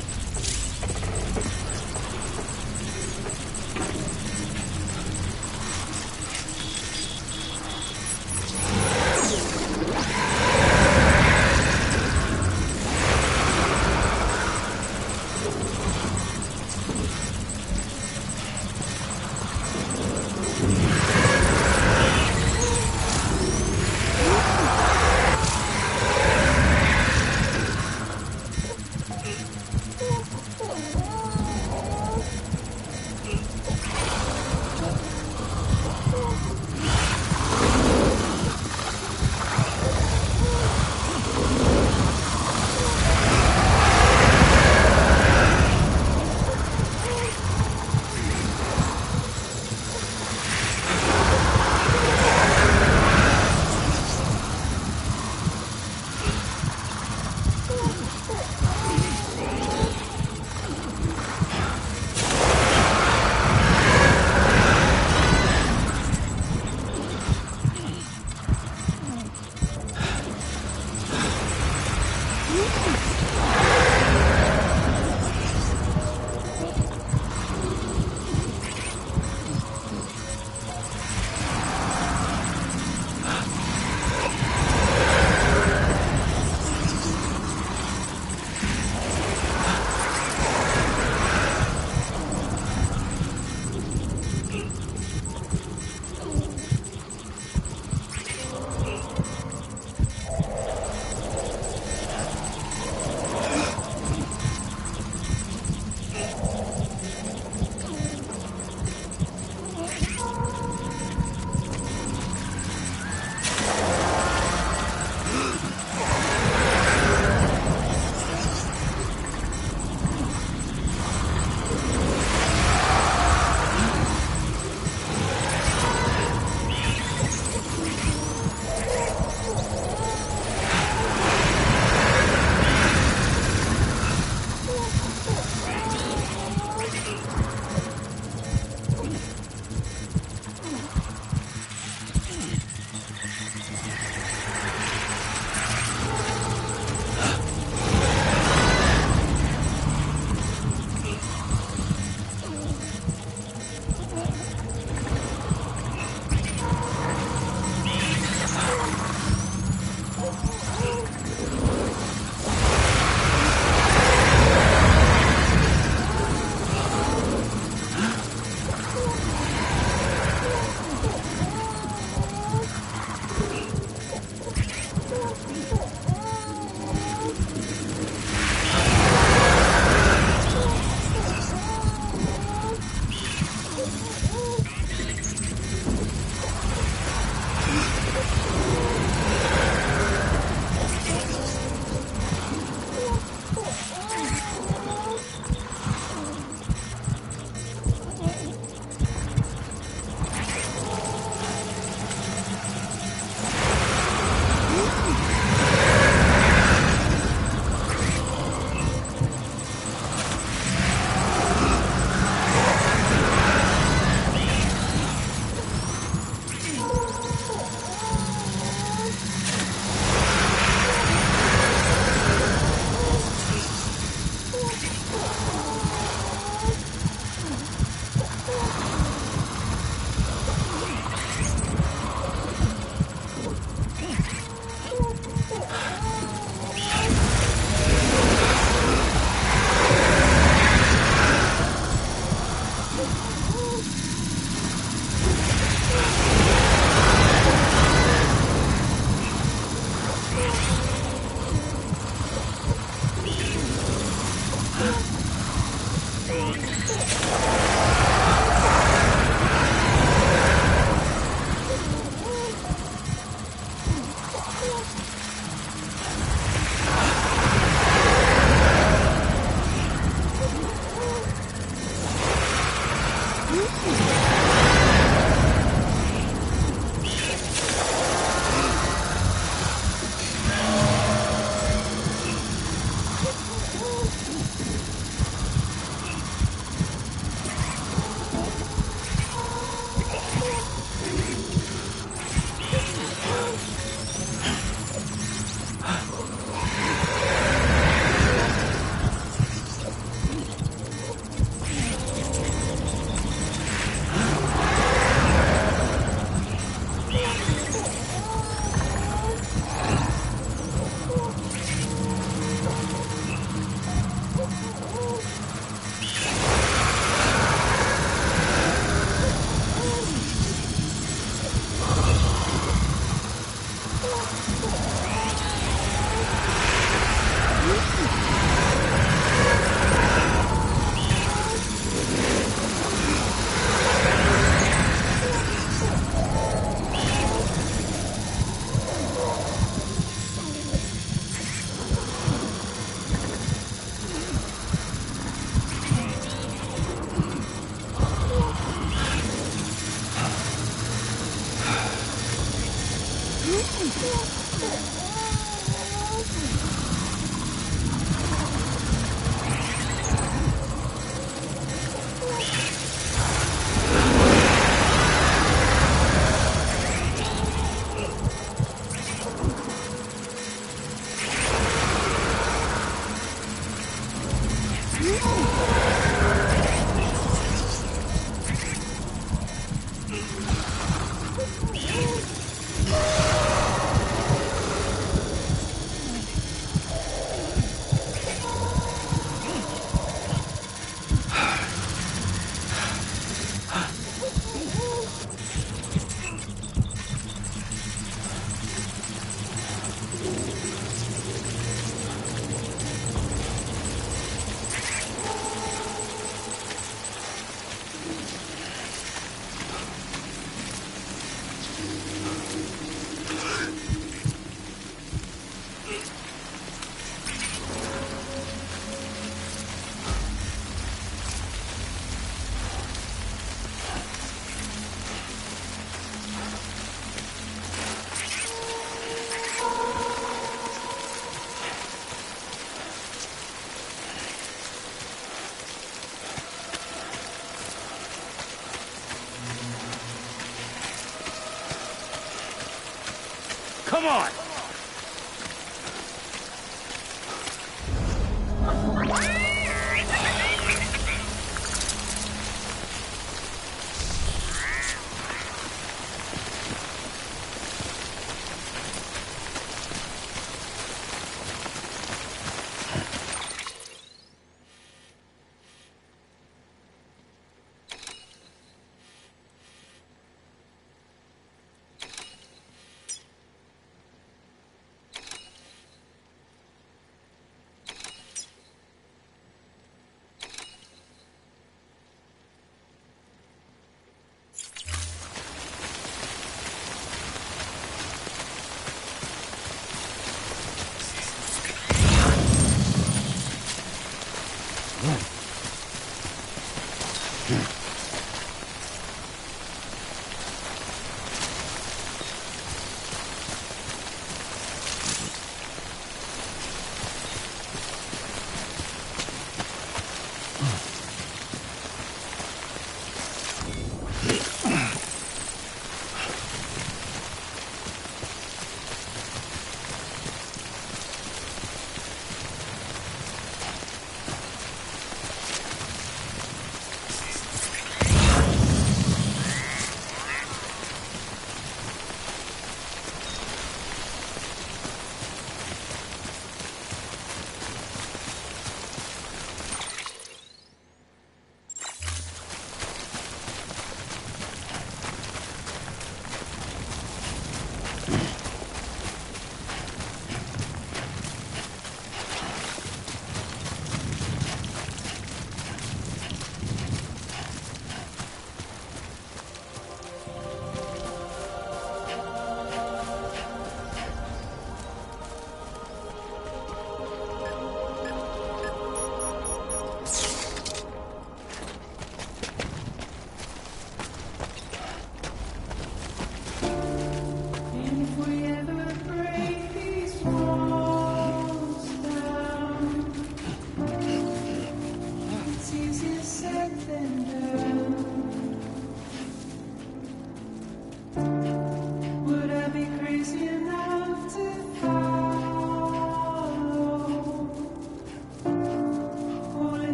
Come on!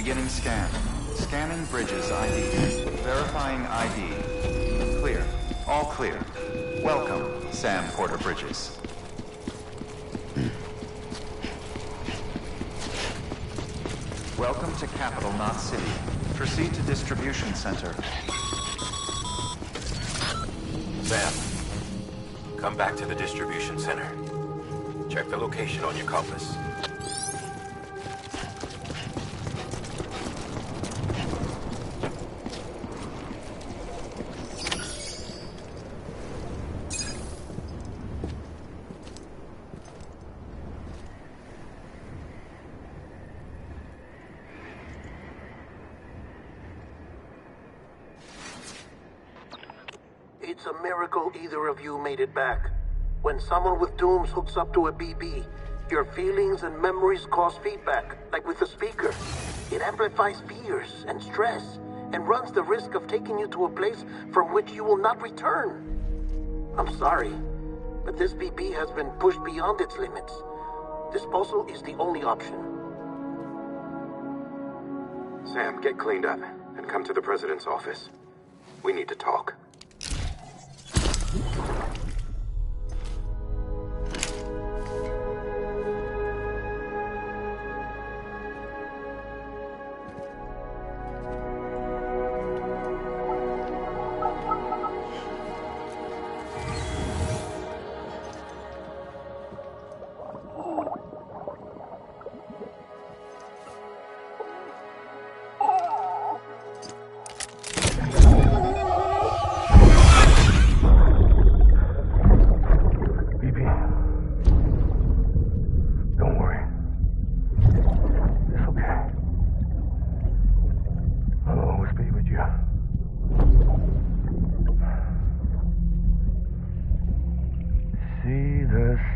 Beginning scan. Scanning Bridges ID. Verifying ID. Clear. All clear. Welcome, Sam Porter Bridges. Welcome to Capital Knot City. Proceed to Distribution Center. Sam, come back to the distribution center. Check the location on your compass. It's a miracle either of you made it back. When someone with dooms hooks up to a BB, your feelings and memories cause feedback, like with a speaker. It amplifies fears and stress, and runs the risk of taking you to a place from which you will not return. I'm sorry, but this BB has been pushed beyond its limits. Disposal is the only option. Sam, get cleaned up and come to the President's office. We need to talk.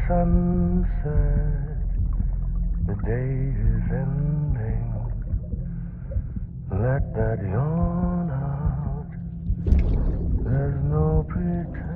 Sunset, the day is ending. Let that yawn out. There's no pretending.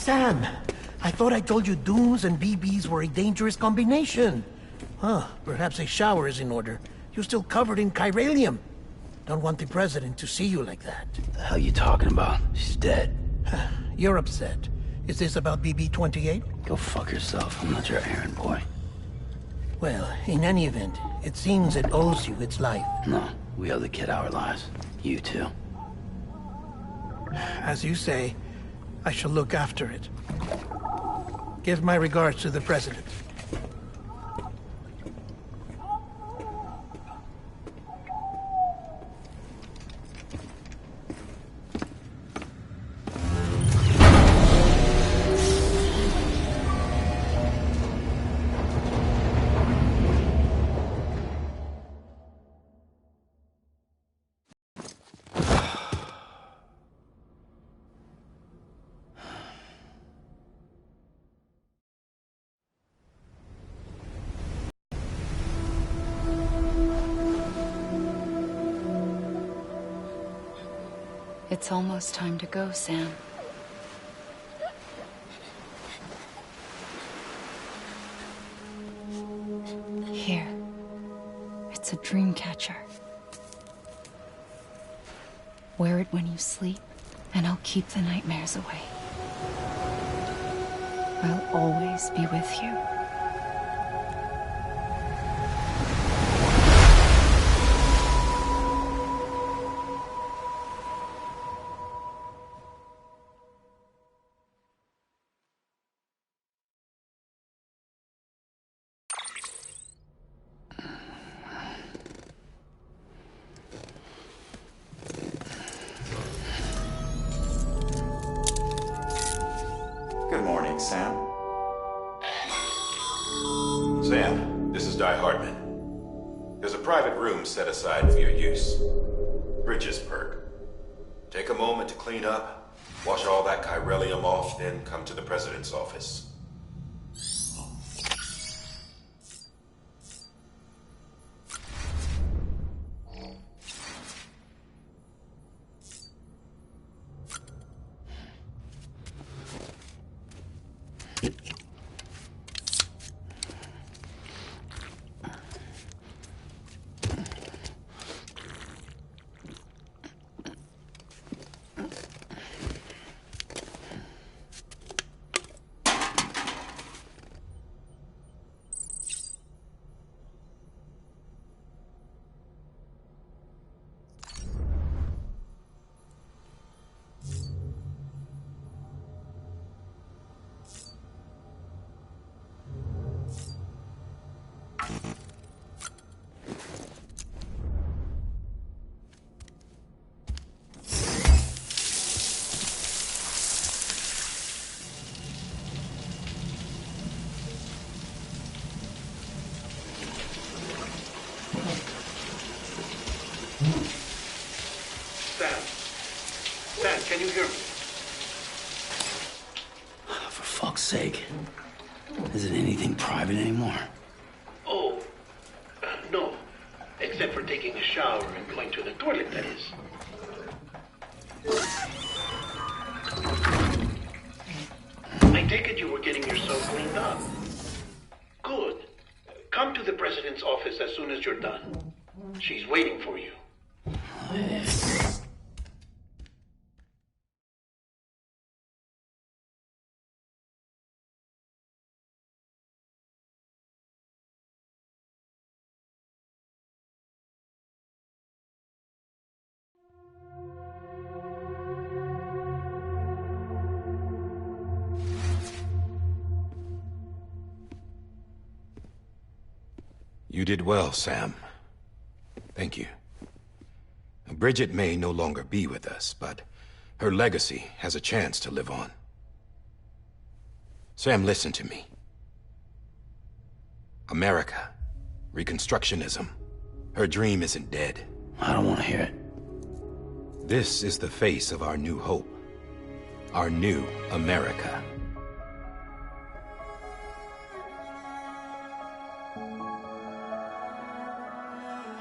Sam, I thought I told you dooms and BBs were a dangerous combination. Huh, perhaps a shower is in order. You're still covered in chiralium. Don't want the President to see you like that. The hell you talking about? She's dead. You're upset. Is this about BB-28? Go fuck yourself. I'm not your errand boy. Well, in any event, it seems it owes you its life. No, we owe the kid our lives. You too. As you say, I shall look after it. Give my regards to the President. It's almost time to go, Sam. Here. It's a dream catcher. Wear it when you sleep, and I'll keep the nightmares away. I'll always be with you. Good morning, Sam. Sam, this is Di Hartman. There's a private room set aside for your use. Bridges perk. Take a moment to clean up, wash all that chiralium off, then come to the president's office. Sam, can you hear me? For fuck's sake. Is it anything private anymore? Oh, no. Except for taking a shower and going to the toilet, that is. I take it you were getting yourself cleaned up. Good. Come to the president's office as soon as you're done. She's waiting for you. You did well, Sam. Thank you. Bridget may no longer be with us, but her legacy has a chance to live on. Sam, listen to me. America, Reconstructionism, her dream isn't dead. I don't want to hear it. This is the face of our new hope. Our new America.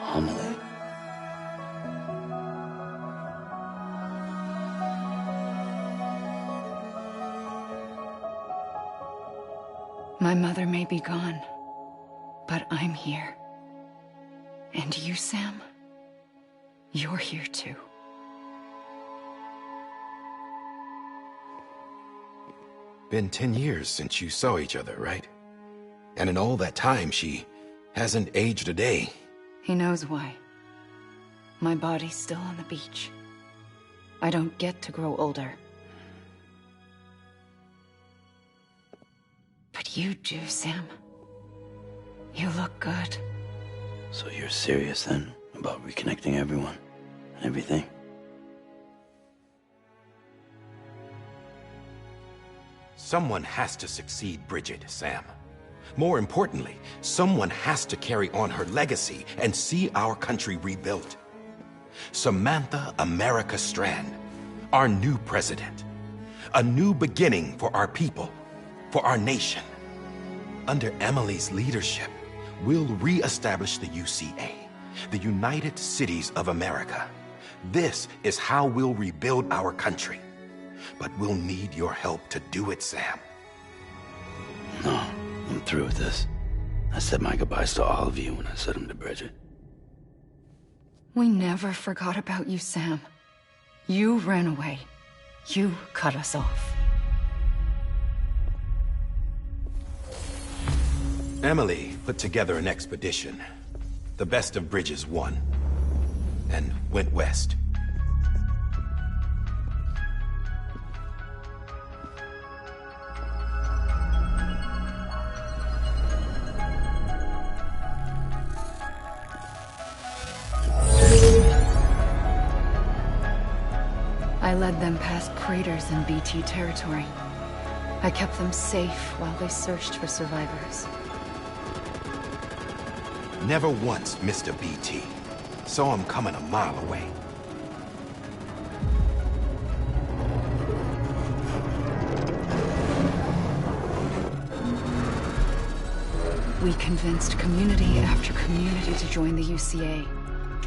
Amelie. My mother may be gone, but I'm here. And you, Sam, you're here too. Been 10 years since you saw each other, right? And in all that time, she hasn't aged a day. He knows why. My body's still on the beach. I don't get to grow older. But you do, Sam. You look good. So you're serious then about reconnecting everyone and everything? Someone has to succeed Bridget, Sam. More importantly, someone has to carry on her legacy and see our country rebuilt. Samantha America Strand, our new president. A new beginning for our people, for our nation. Under Emily's leadership, we'll re-establish the UCA, the United Cities of America. This is how we'll rebuild our country. But we'll need your help to do it, Sam. No, I'm through with this. I said my goodbyes to all of you when I said them to Bridget. We never forgot about you, Sam. You ran away. You cut us off. Emily put together an expedition. The best of Bridges won. And went west. I led them past craters in BT territory. I kept them safe while they searched for survivors. Never once missed a BT. Saw him coming a mile away. We convinced community after community to join the UCA,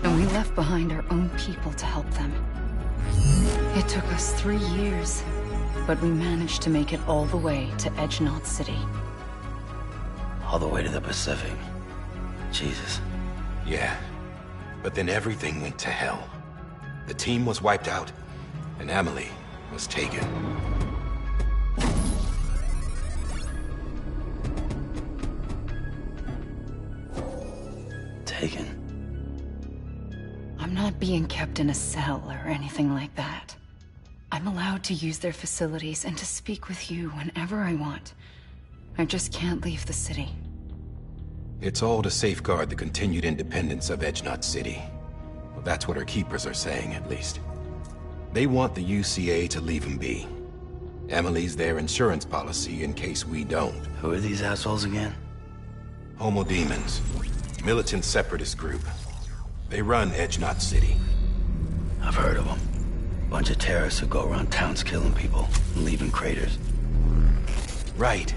and we left behind our own people to help them. It took us 3 years, but we managed to make it all the way to Edge Knot City. All the way to the Pacific. Jesus. Yeah. But then everything went to hell. The team was wiped out, and Emily was taken. Taken? I'm not being kept in a cell or anything like that. I'm allowed to use their facilities and to speak with you whenever I want. I just can't leave the city. It's all to safeguard the continued independence of Edge Knot City. Well, that's what our keepers are saying, at least. They want the UCA to leave him be. Emily's their insurance policy in case we don't. Who are these assholes again? Homo Demons. Militant separatist group. They run Edge Knot City. I've heard of them. Bunch of terrorists who go around towns killing people and leaving craters. Right.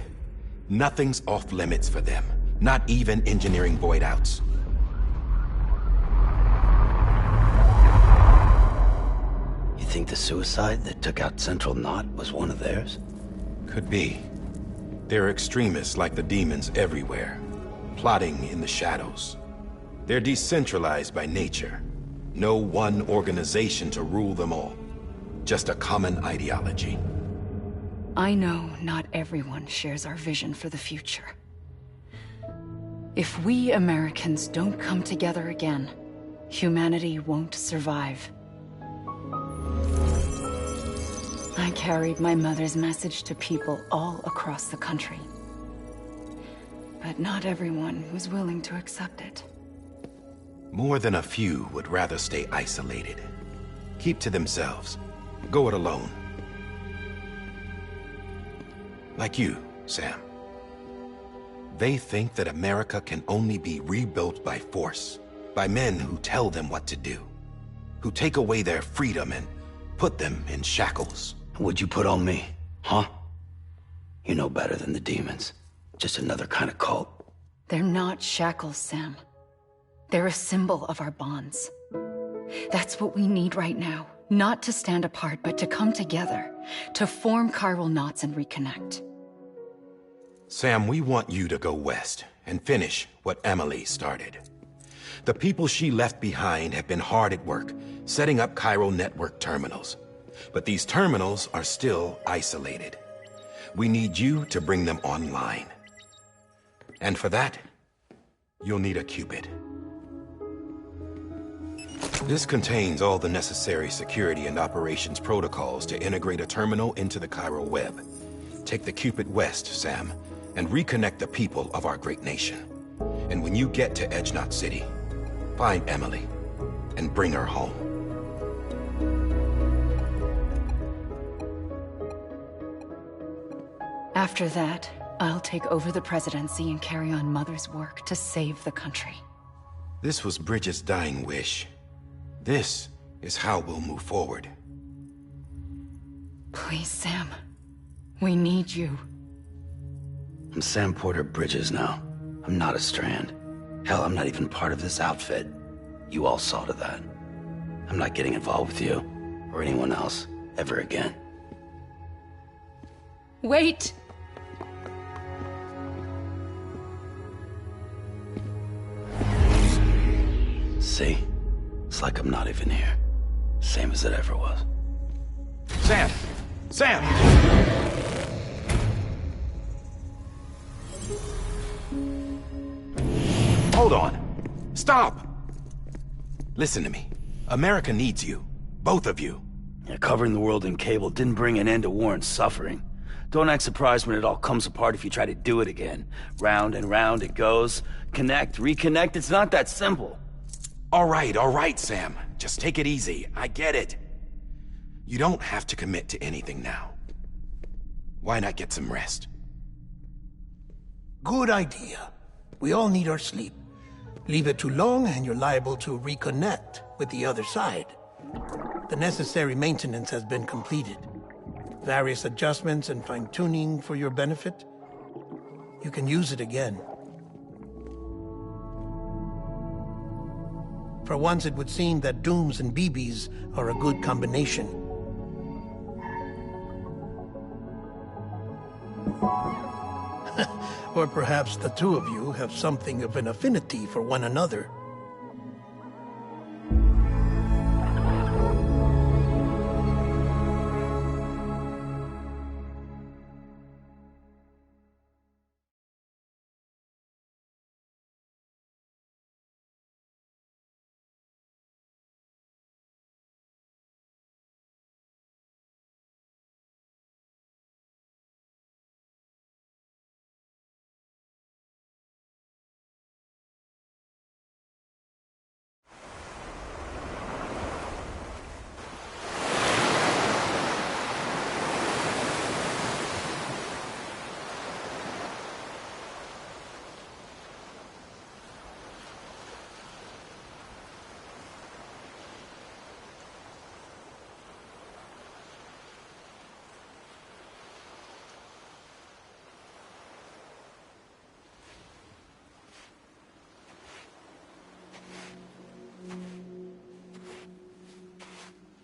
Nothing's off limits for them. Not even engineering void outs. You think the suicide that took out Central Knot was one of theirs? Could be. There are extremists like the demons everywhere, plotting in the shadows. They're decentralized by nature. No one organization to rule them all. Just a common ideology. I know not everyone shares our vision for the future. If we Americans don't come together again, humanity won't survive. I carried my mother's message to people all across the country. But not everyone was willing to accept it. More than a few would rather stay isolated. Keep to themselves. Go it alone. Like you, Sam. They think that America can only be rebuilt by force, by men who tell them what to do, who take away their freedom and put them in shackles. What'd you put on me, huh? You know better than the demons. Just another kind of cult. They're not shackles, Sam. They're a symbol of our bonds. That's what we need right now. Not to stand apart, but to come together, to form chiral knots and reconnect. Sam, we want you to go west and finish what Emily started. The people she left behind have been hard at work, setting up chiral network terminals. But these terminals are still isolated. We need you to bring them online. And for that, you'll need a Cupid. This contains all the necessary security and operations protocols to integrate a terminal into the chiral web. Take the Cupid west, Sam, and reconnect the people of our great nation. And when you get to Edge Knot City, find Emily and bring her home. After that, I'll take over the presidency and carry on Mother's work to save the country. This was Bridget's dying wish. This is how we'll move forward. Please, Sam. We need you. I'm Sam Porter Bridges now. I'm not a Strand. Hell, I'm not even part of this outfit. You all saw to that. I'm not getting involved with you, or anyone else, ever again. Wait! See? It's like I'm not even here. Same as it ever was. Sam! Sam! Hold on. Stop! Listen to me. America needs you. Both of you. Yeah, covering the world in cable didn't bring an end to war and suffering. Don't act surprised when it all comes apart if you try to do it again. Round and round it goes. Connect, reconnect, it's not that simple. All right, Sam. Just take it easy. I get it. You don't have to commit to anything now. Why not get some rest? Good idea. We all need our sleep. Leave it too long and you're liable to reconnect with the other side. The necessary maintenance has been completed. Various adjustments and fine-tuning for your benefit. You can use it again. For once, it would seem that Dooms and BBs are a good combination. Or perhaps the two of you have something of an affinity for one another.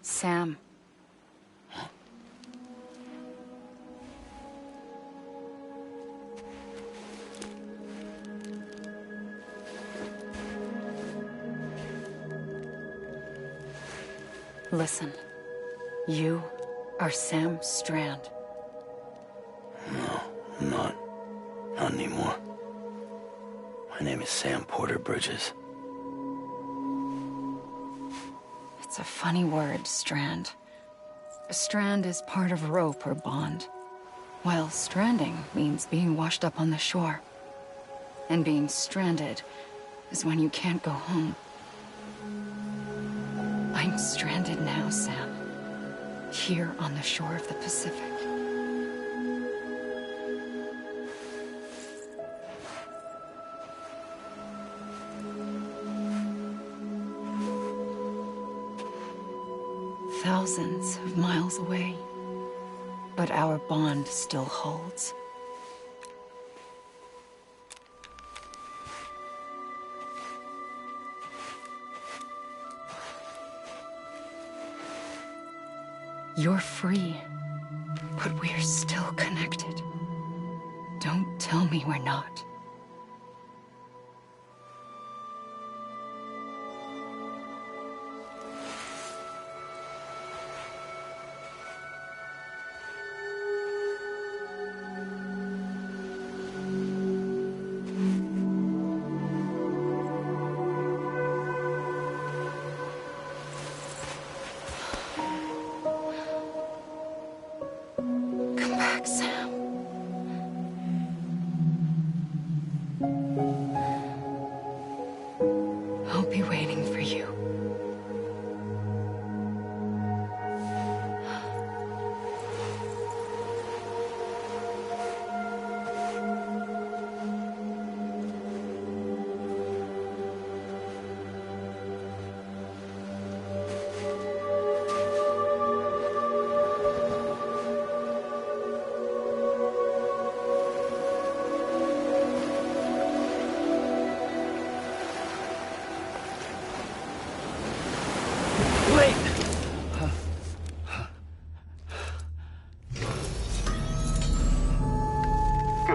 Sam. Listen. You are Sam Strand. No, I'm not. Not anymore. My name is Sam Porter Bridges. It's a funny word, Strand. A strand is part of rope or bond, while stranding means being washed up on the shore. And being stranded is when you can't go home. I'm stranded now, Sam. Here on the shore of the Pacific. Thousands of miles away, but our bond still holds. You're free, but we're still connected. Don't tell me we're not.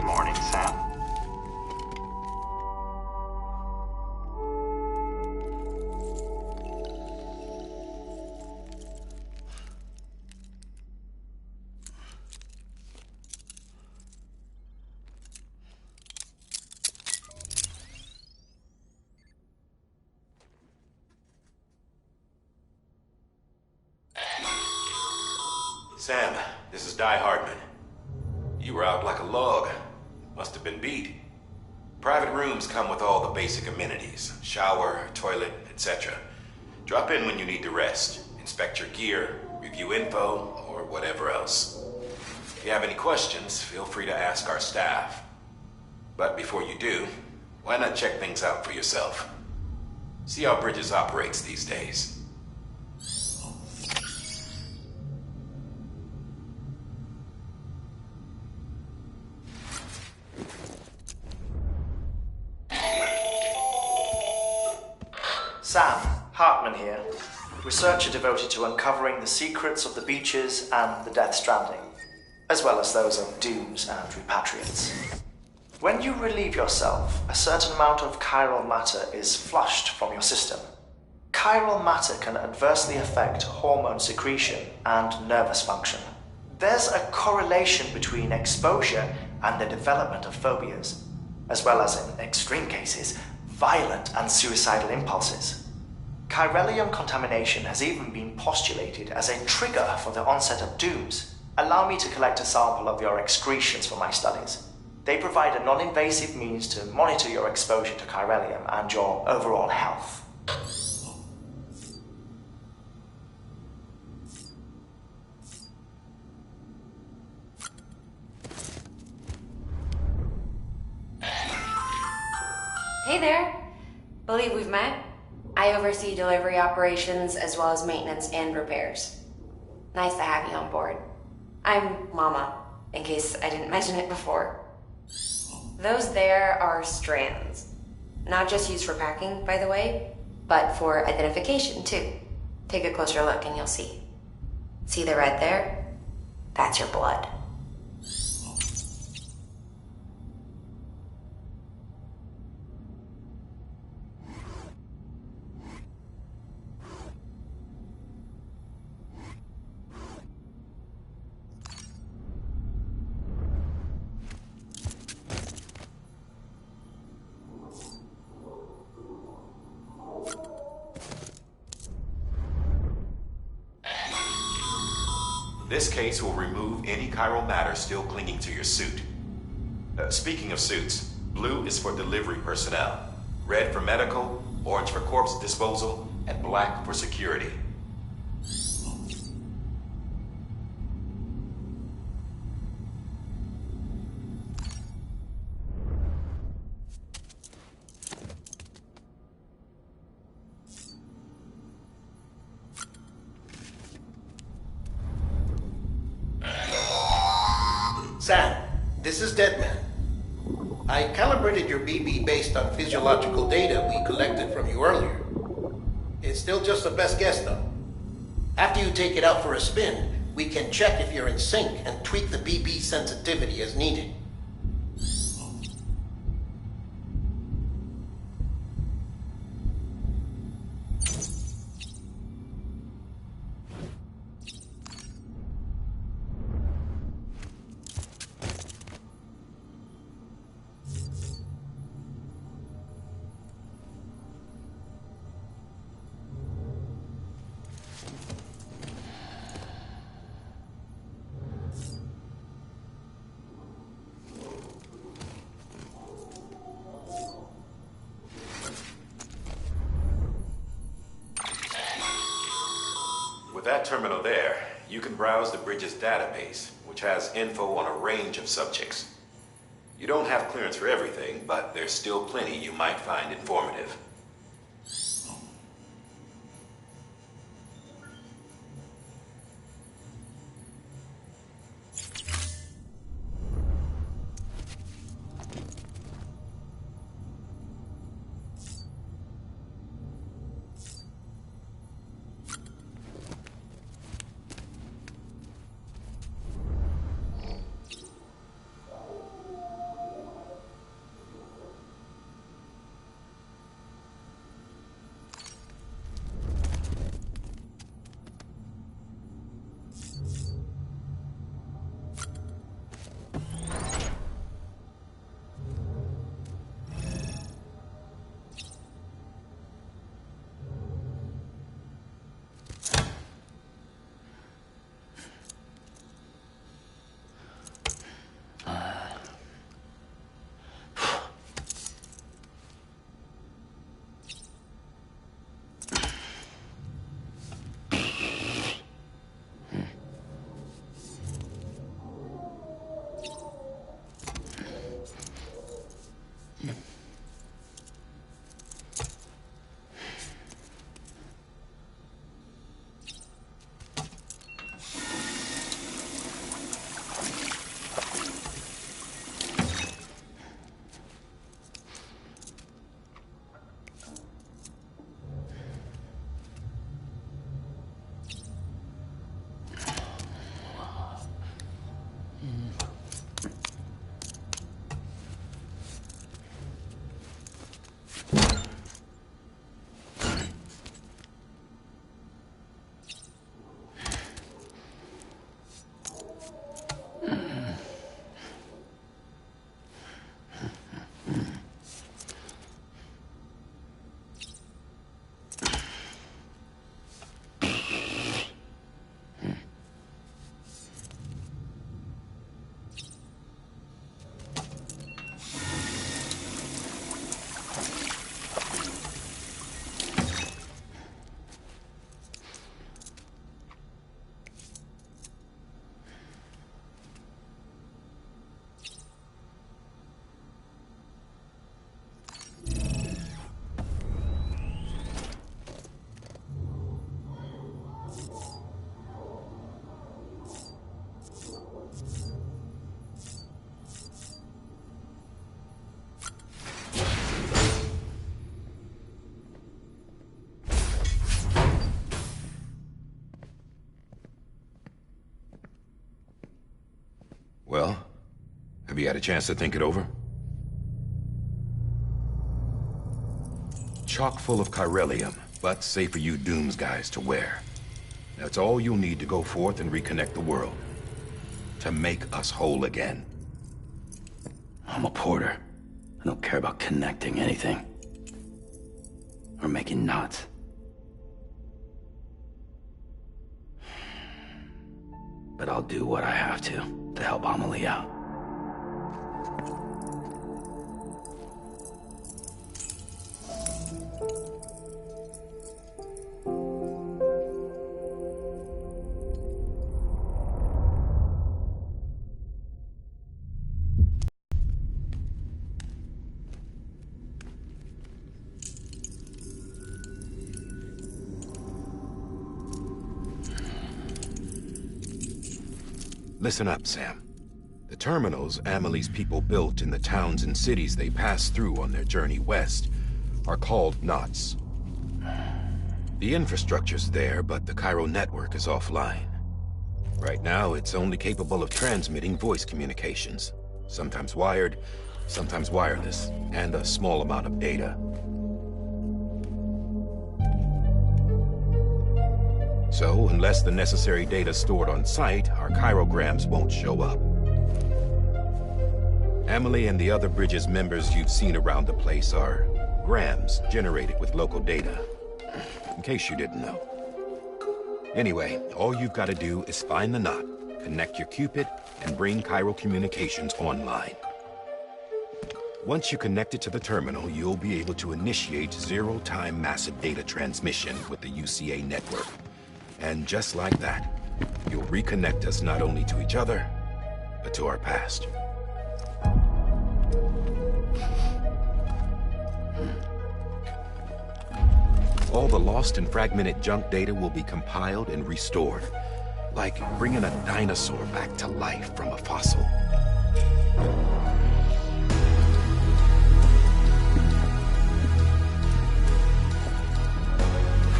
Good morning, Sam. Sam, this is Di Hardman. You were out like a log. Must have been beat. Private rooms come with all the basic amenities. Shower, toilet, etc. Drop in when you need to rest. Inspect your gear, review info, or whatever else. If you have any questions, feel free to ask our staff. But before you do, why not check things out for yourself? See how Bridges operates these days. Sam, Hartman here, researcher devoted to uncovering the secrets of the beaches and the Death Stranding, as well as those of dooms and repatriates. When you relieve yourself, a certain amount of chiral matter is flushed from your system. Chiral matter can adversely affect hormone secretion and nervous function. There's a correlation between exposure and the development of phobias, as well as, in extreme cases, violent and suicidal impulses. Chiralium contamination has even been postulated as a trigger for the onset of dooms. Allow me to collect a sample of your excretions for my studies. They provide a non-invasive means to monitor your exposure to chiralium and your overall health. Hey there. Believe we've met. I oversee delivery operations as well as maintenance and repairs. Nice to have you on board. I'm Mama, in case I didn't mention it before. Those there are strands. Not just used for packing, by the way, but for identification too. Take a closer look and you'll see. See the red there? That's your blood. This case will remove any chiral matter still clinging to your suit. Speaking of suits, blue is for delivery personnel, red for medical, orange for corpse disposal, and black for security. Sam, this is Deadman. I calibrated your BB based on physiological data we collected from you earlier. It's still just a best guess, though. After you take it out for a spin, we can check if you're in sync and tweak the BB sensitivity as needed. With that terminal there, you can browse the Bridges database, which has info on a range of subjects. You don't have clearance for everything, but there's still plenty you might find informative. Have you had a chance to think it over? Chock full of chiralium, but safe for you Dooms guys to wear. That's all you'll need to go forth and reconnect the world. To make us whole again. I'm a porter. I don't care about connecting anything. Or making knots. But I'll do what I have to help Amelie out. Listen up, Sam. The terminals Amelie's people built in the towns and cities they passed through on their journey west are called knots. The infrastructure's there, but the Cairo network is offline. Right now, it's only capable of transmitting voice communications. Sometimes wired, sometimes wireless, and a small amount of data. So, unless the necessary data's stored on site, our chirograms won't show up. Amelie and the other Bridges members you've seen around the place are grams generated with local data. In case you didn't know. Anyway, all you've got to do is find the knot, connect your Cupid, and bring Cairo communications online. Once you connect it to the terminal, you'll be able to initiate zero-time massive data transmission with the UCA network. And just like that, you'll reconnect us not only to each other, but to our past. All the lost and fragmented junk data will be compiled and restored, like bringing a dinosaur back to life from a fossil.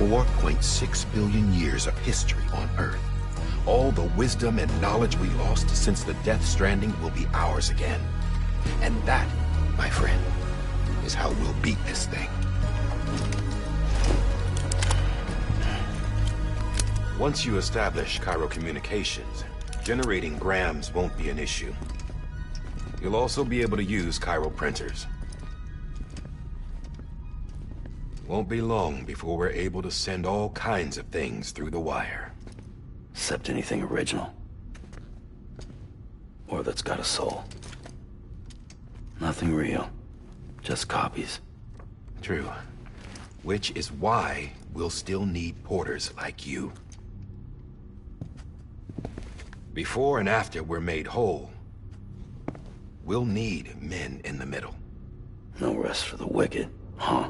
$4.6 billion years of history on Earth. All the wisdom and knowledge we lost since the Death Stranding will be ours again. And that, my friend, is how we'll beat this thing. Once you establish Cairo communications, generating grams won't be an issue. You'll also be able to use Cairo printers. Won't be long before we're able to send all kinds of things through the wire. Except anything original. Or that's got a soul. Nothing real. Just copies. True. Which is why we'll still need porters like you. Before and after we're made whole, we'll need men in the middle. No rest for the wicked, huh?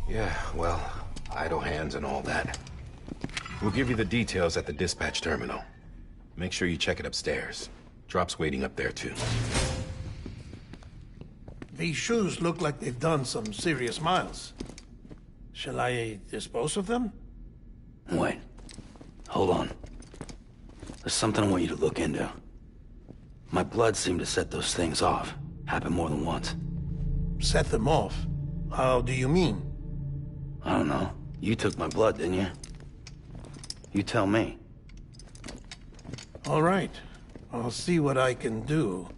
Yeah, well, idle hands and all that. We'll give you the details at the dispatch terminal. Make sure you check it upstairs. Drop's waiting up there, too. These shoes look like they've done some serious miles. Shall I dispose of them? Wait. Hold on. There's something I want you to look into. My blood seemed to set those things off. Happened more than once. Set them off? How do you mean? I don't know. You took my blood, didn't you? You tell me. All right. I'll see what I can do.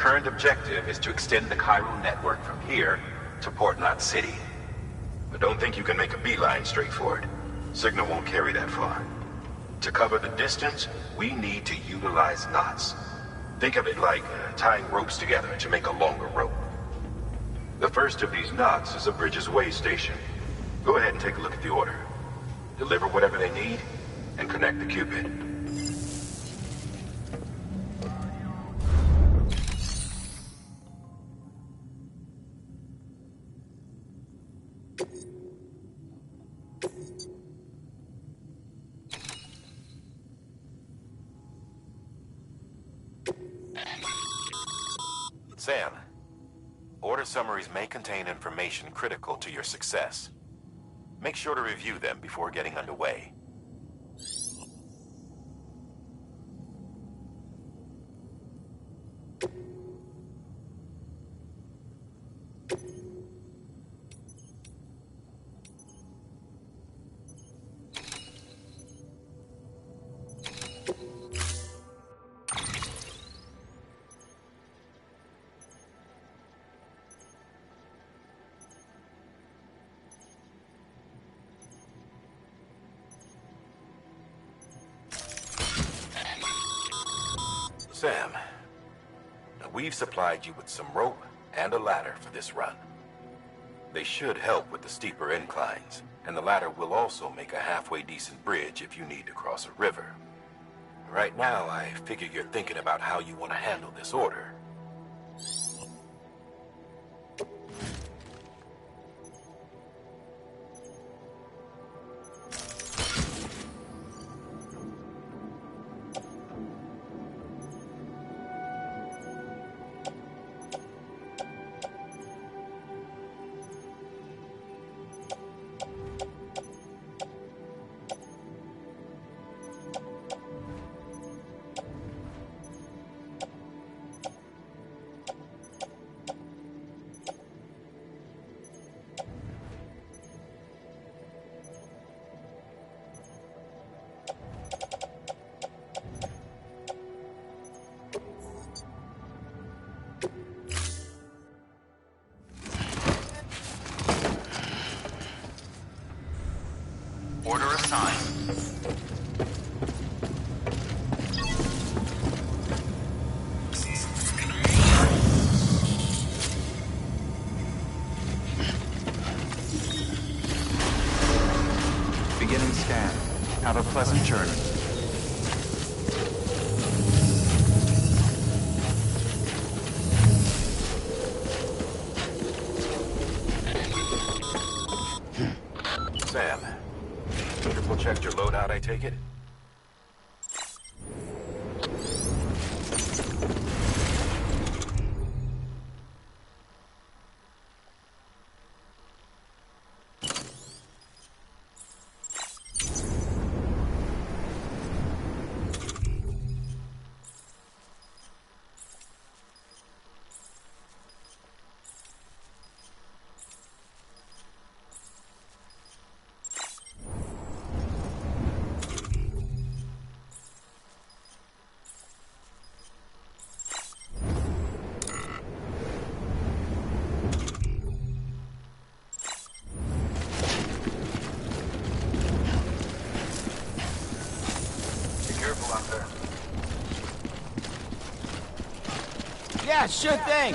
current objective is to extend the chiral network from here to Port Knot City. But don't think you can make a beeline straight for it. Signal won't carry that far. To cover the distance, we need to utilize knots. Think of it like tying ropes together to make a longer rope. The first of these knots is a Bridges way station. Go ahead and take a look at the order. Deliver whatever they need, and connect the Cupid. Sam, order summaries may contain information critical to your success. Make sure to review them before getting underway. Sam, now we've supplied you with some rope and a ladder for this run. They should help with the steeper inclines, and the ladder will also make a halfway decent bridge if you need to cross a river. Right now, I figure you're thinking about how you want to handle this order. Order assigned. Beginning scan. Have a pleasant journey. Sam, triple checked your loadout, I take it? Yeah, sure thing.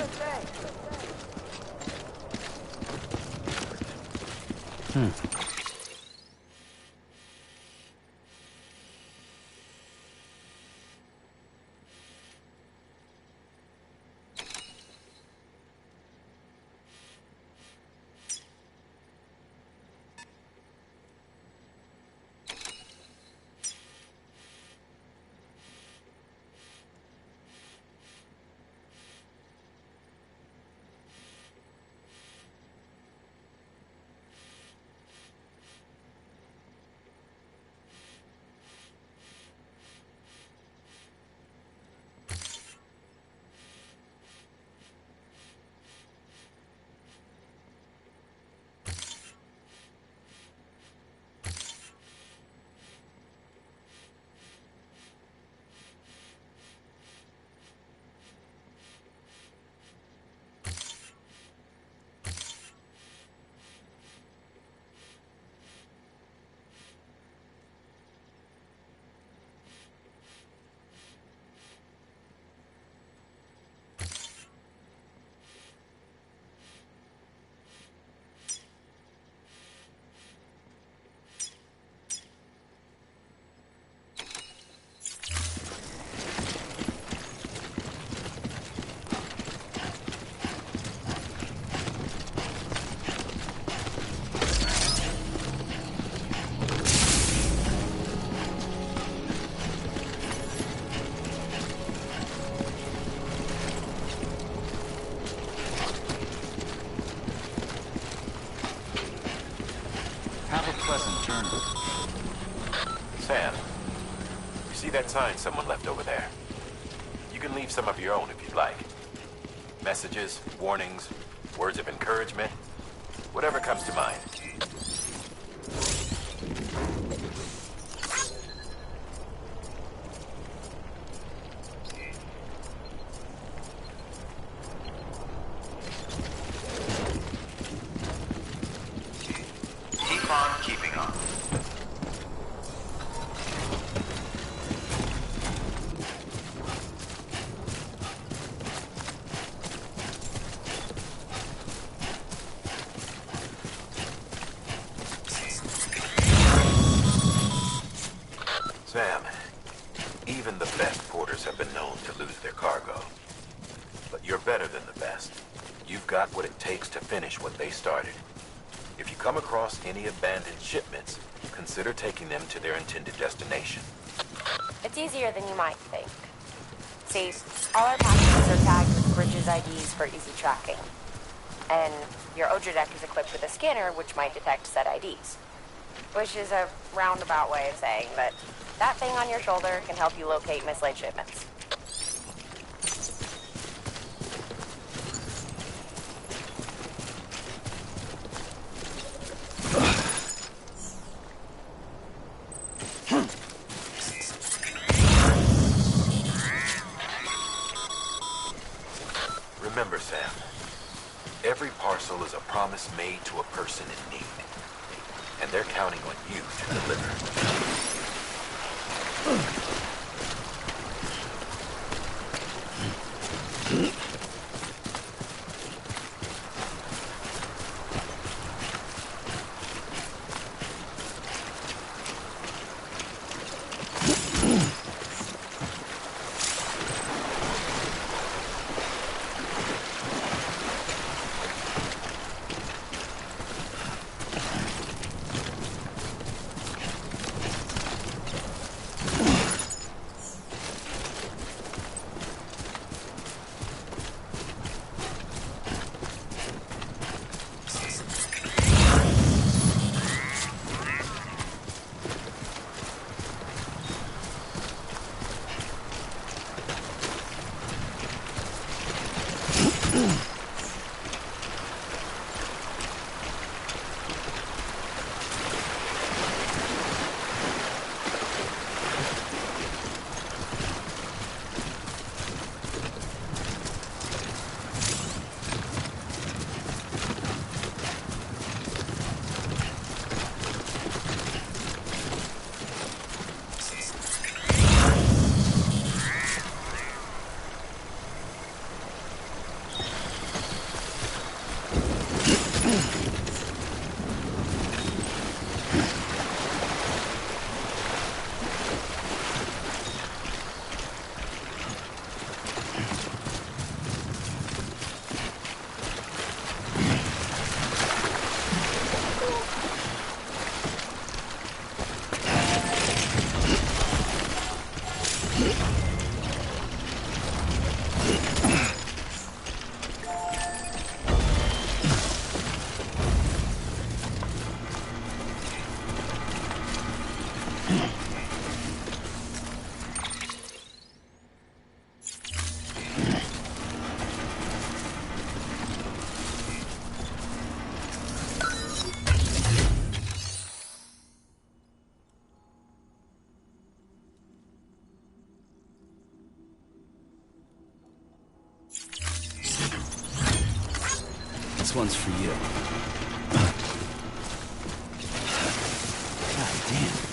journey. Sam, you see that sign someone left over there? You can leave some of your own if you'd like. Messages, warnings, words of encouragement, whatever comes to mind. Keep on keeping on. Sam, even the best porters have been known to lose their cargo. But you're better than the best. You've got what it takes to finish what they started. If you come across any abandoned shipments, consider taking them to their intended destination. It's easier than you might think. See, all our packages are tagged with Bridges IDs for easy tracking. And your Jorthak is equipped with a scanner which might detect said IDs. Which is a roundabout way of saying that that thing on your shoulder can help you locate mislaid shipments. Remember, Sam, every parcel is a promise made to a person in need. And they're counting on you to deliver. This one's for you. God damn.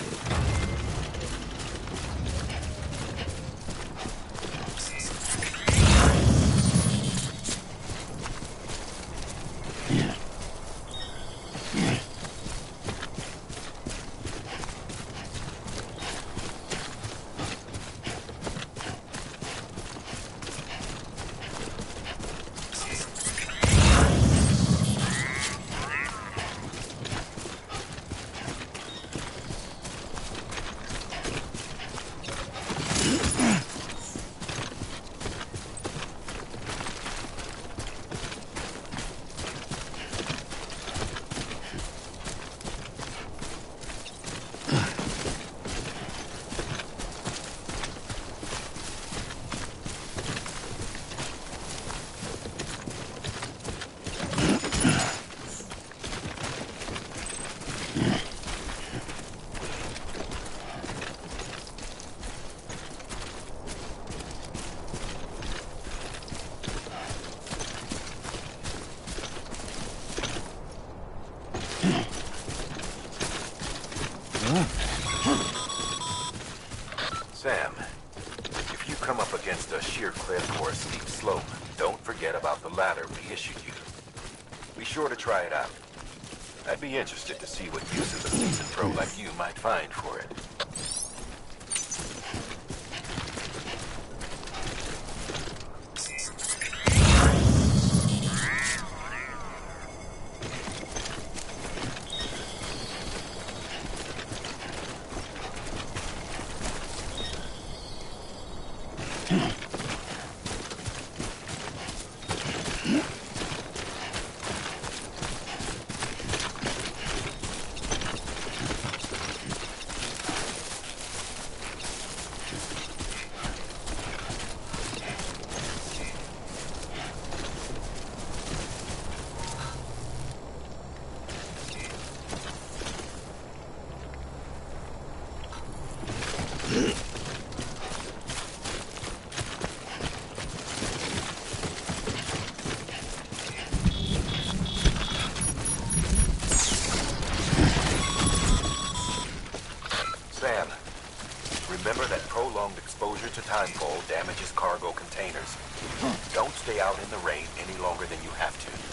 forget about the ladder we issued you. Be sure to try it out. I'd be interested to see what uses a seasoned pro like you might find for it. Sam, remember that prolonged exposure to timefall damages cargo containers. Don't stay out in the rain any longer than you have to.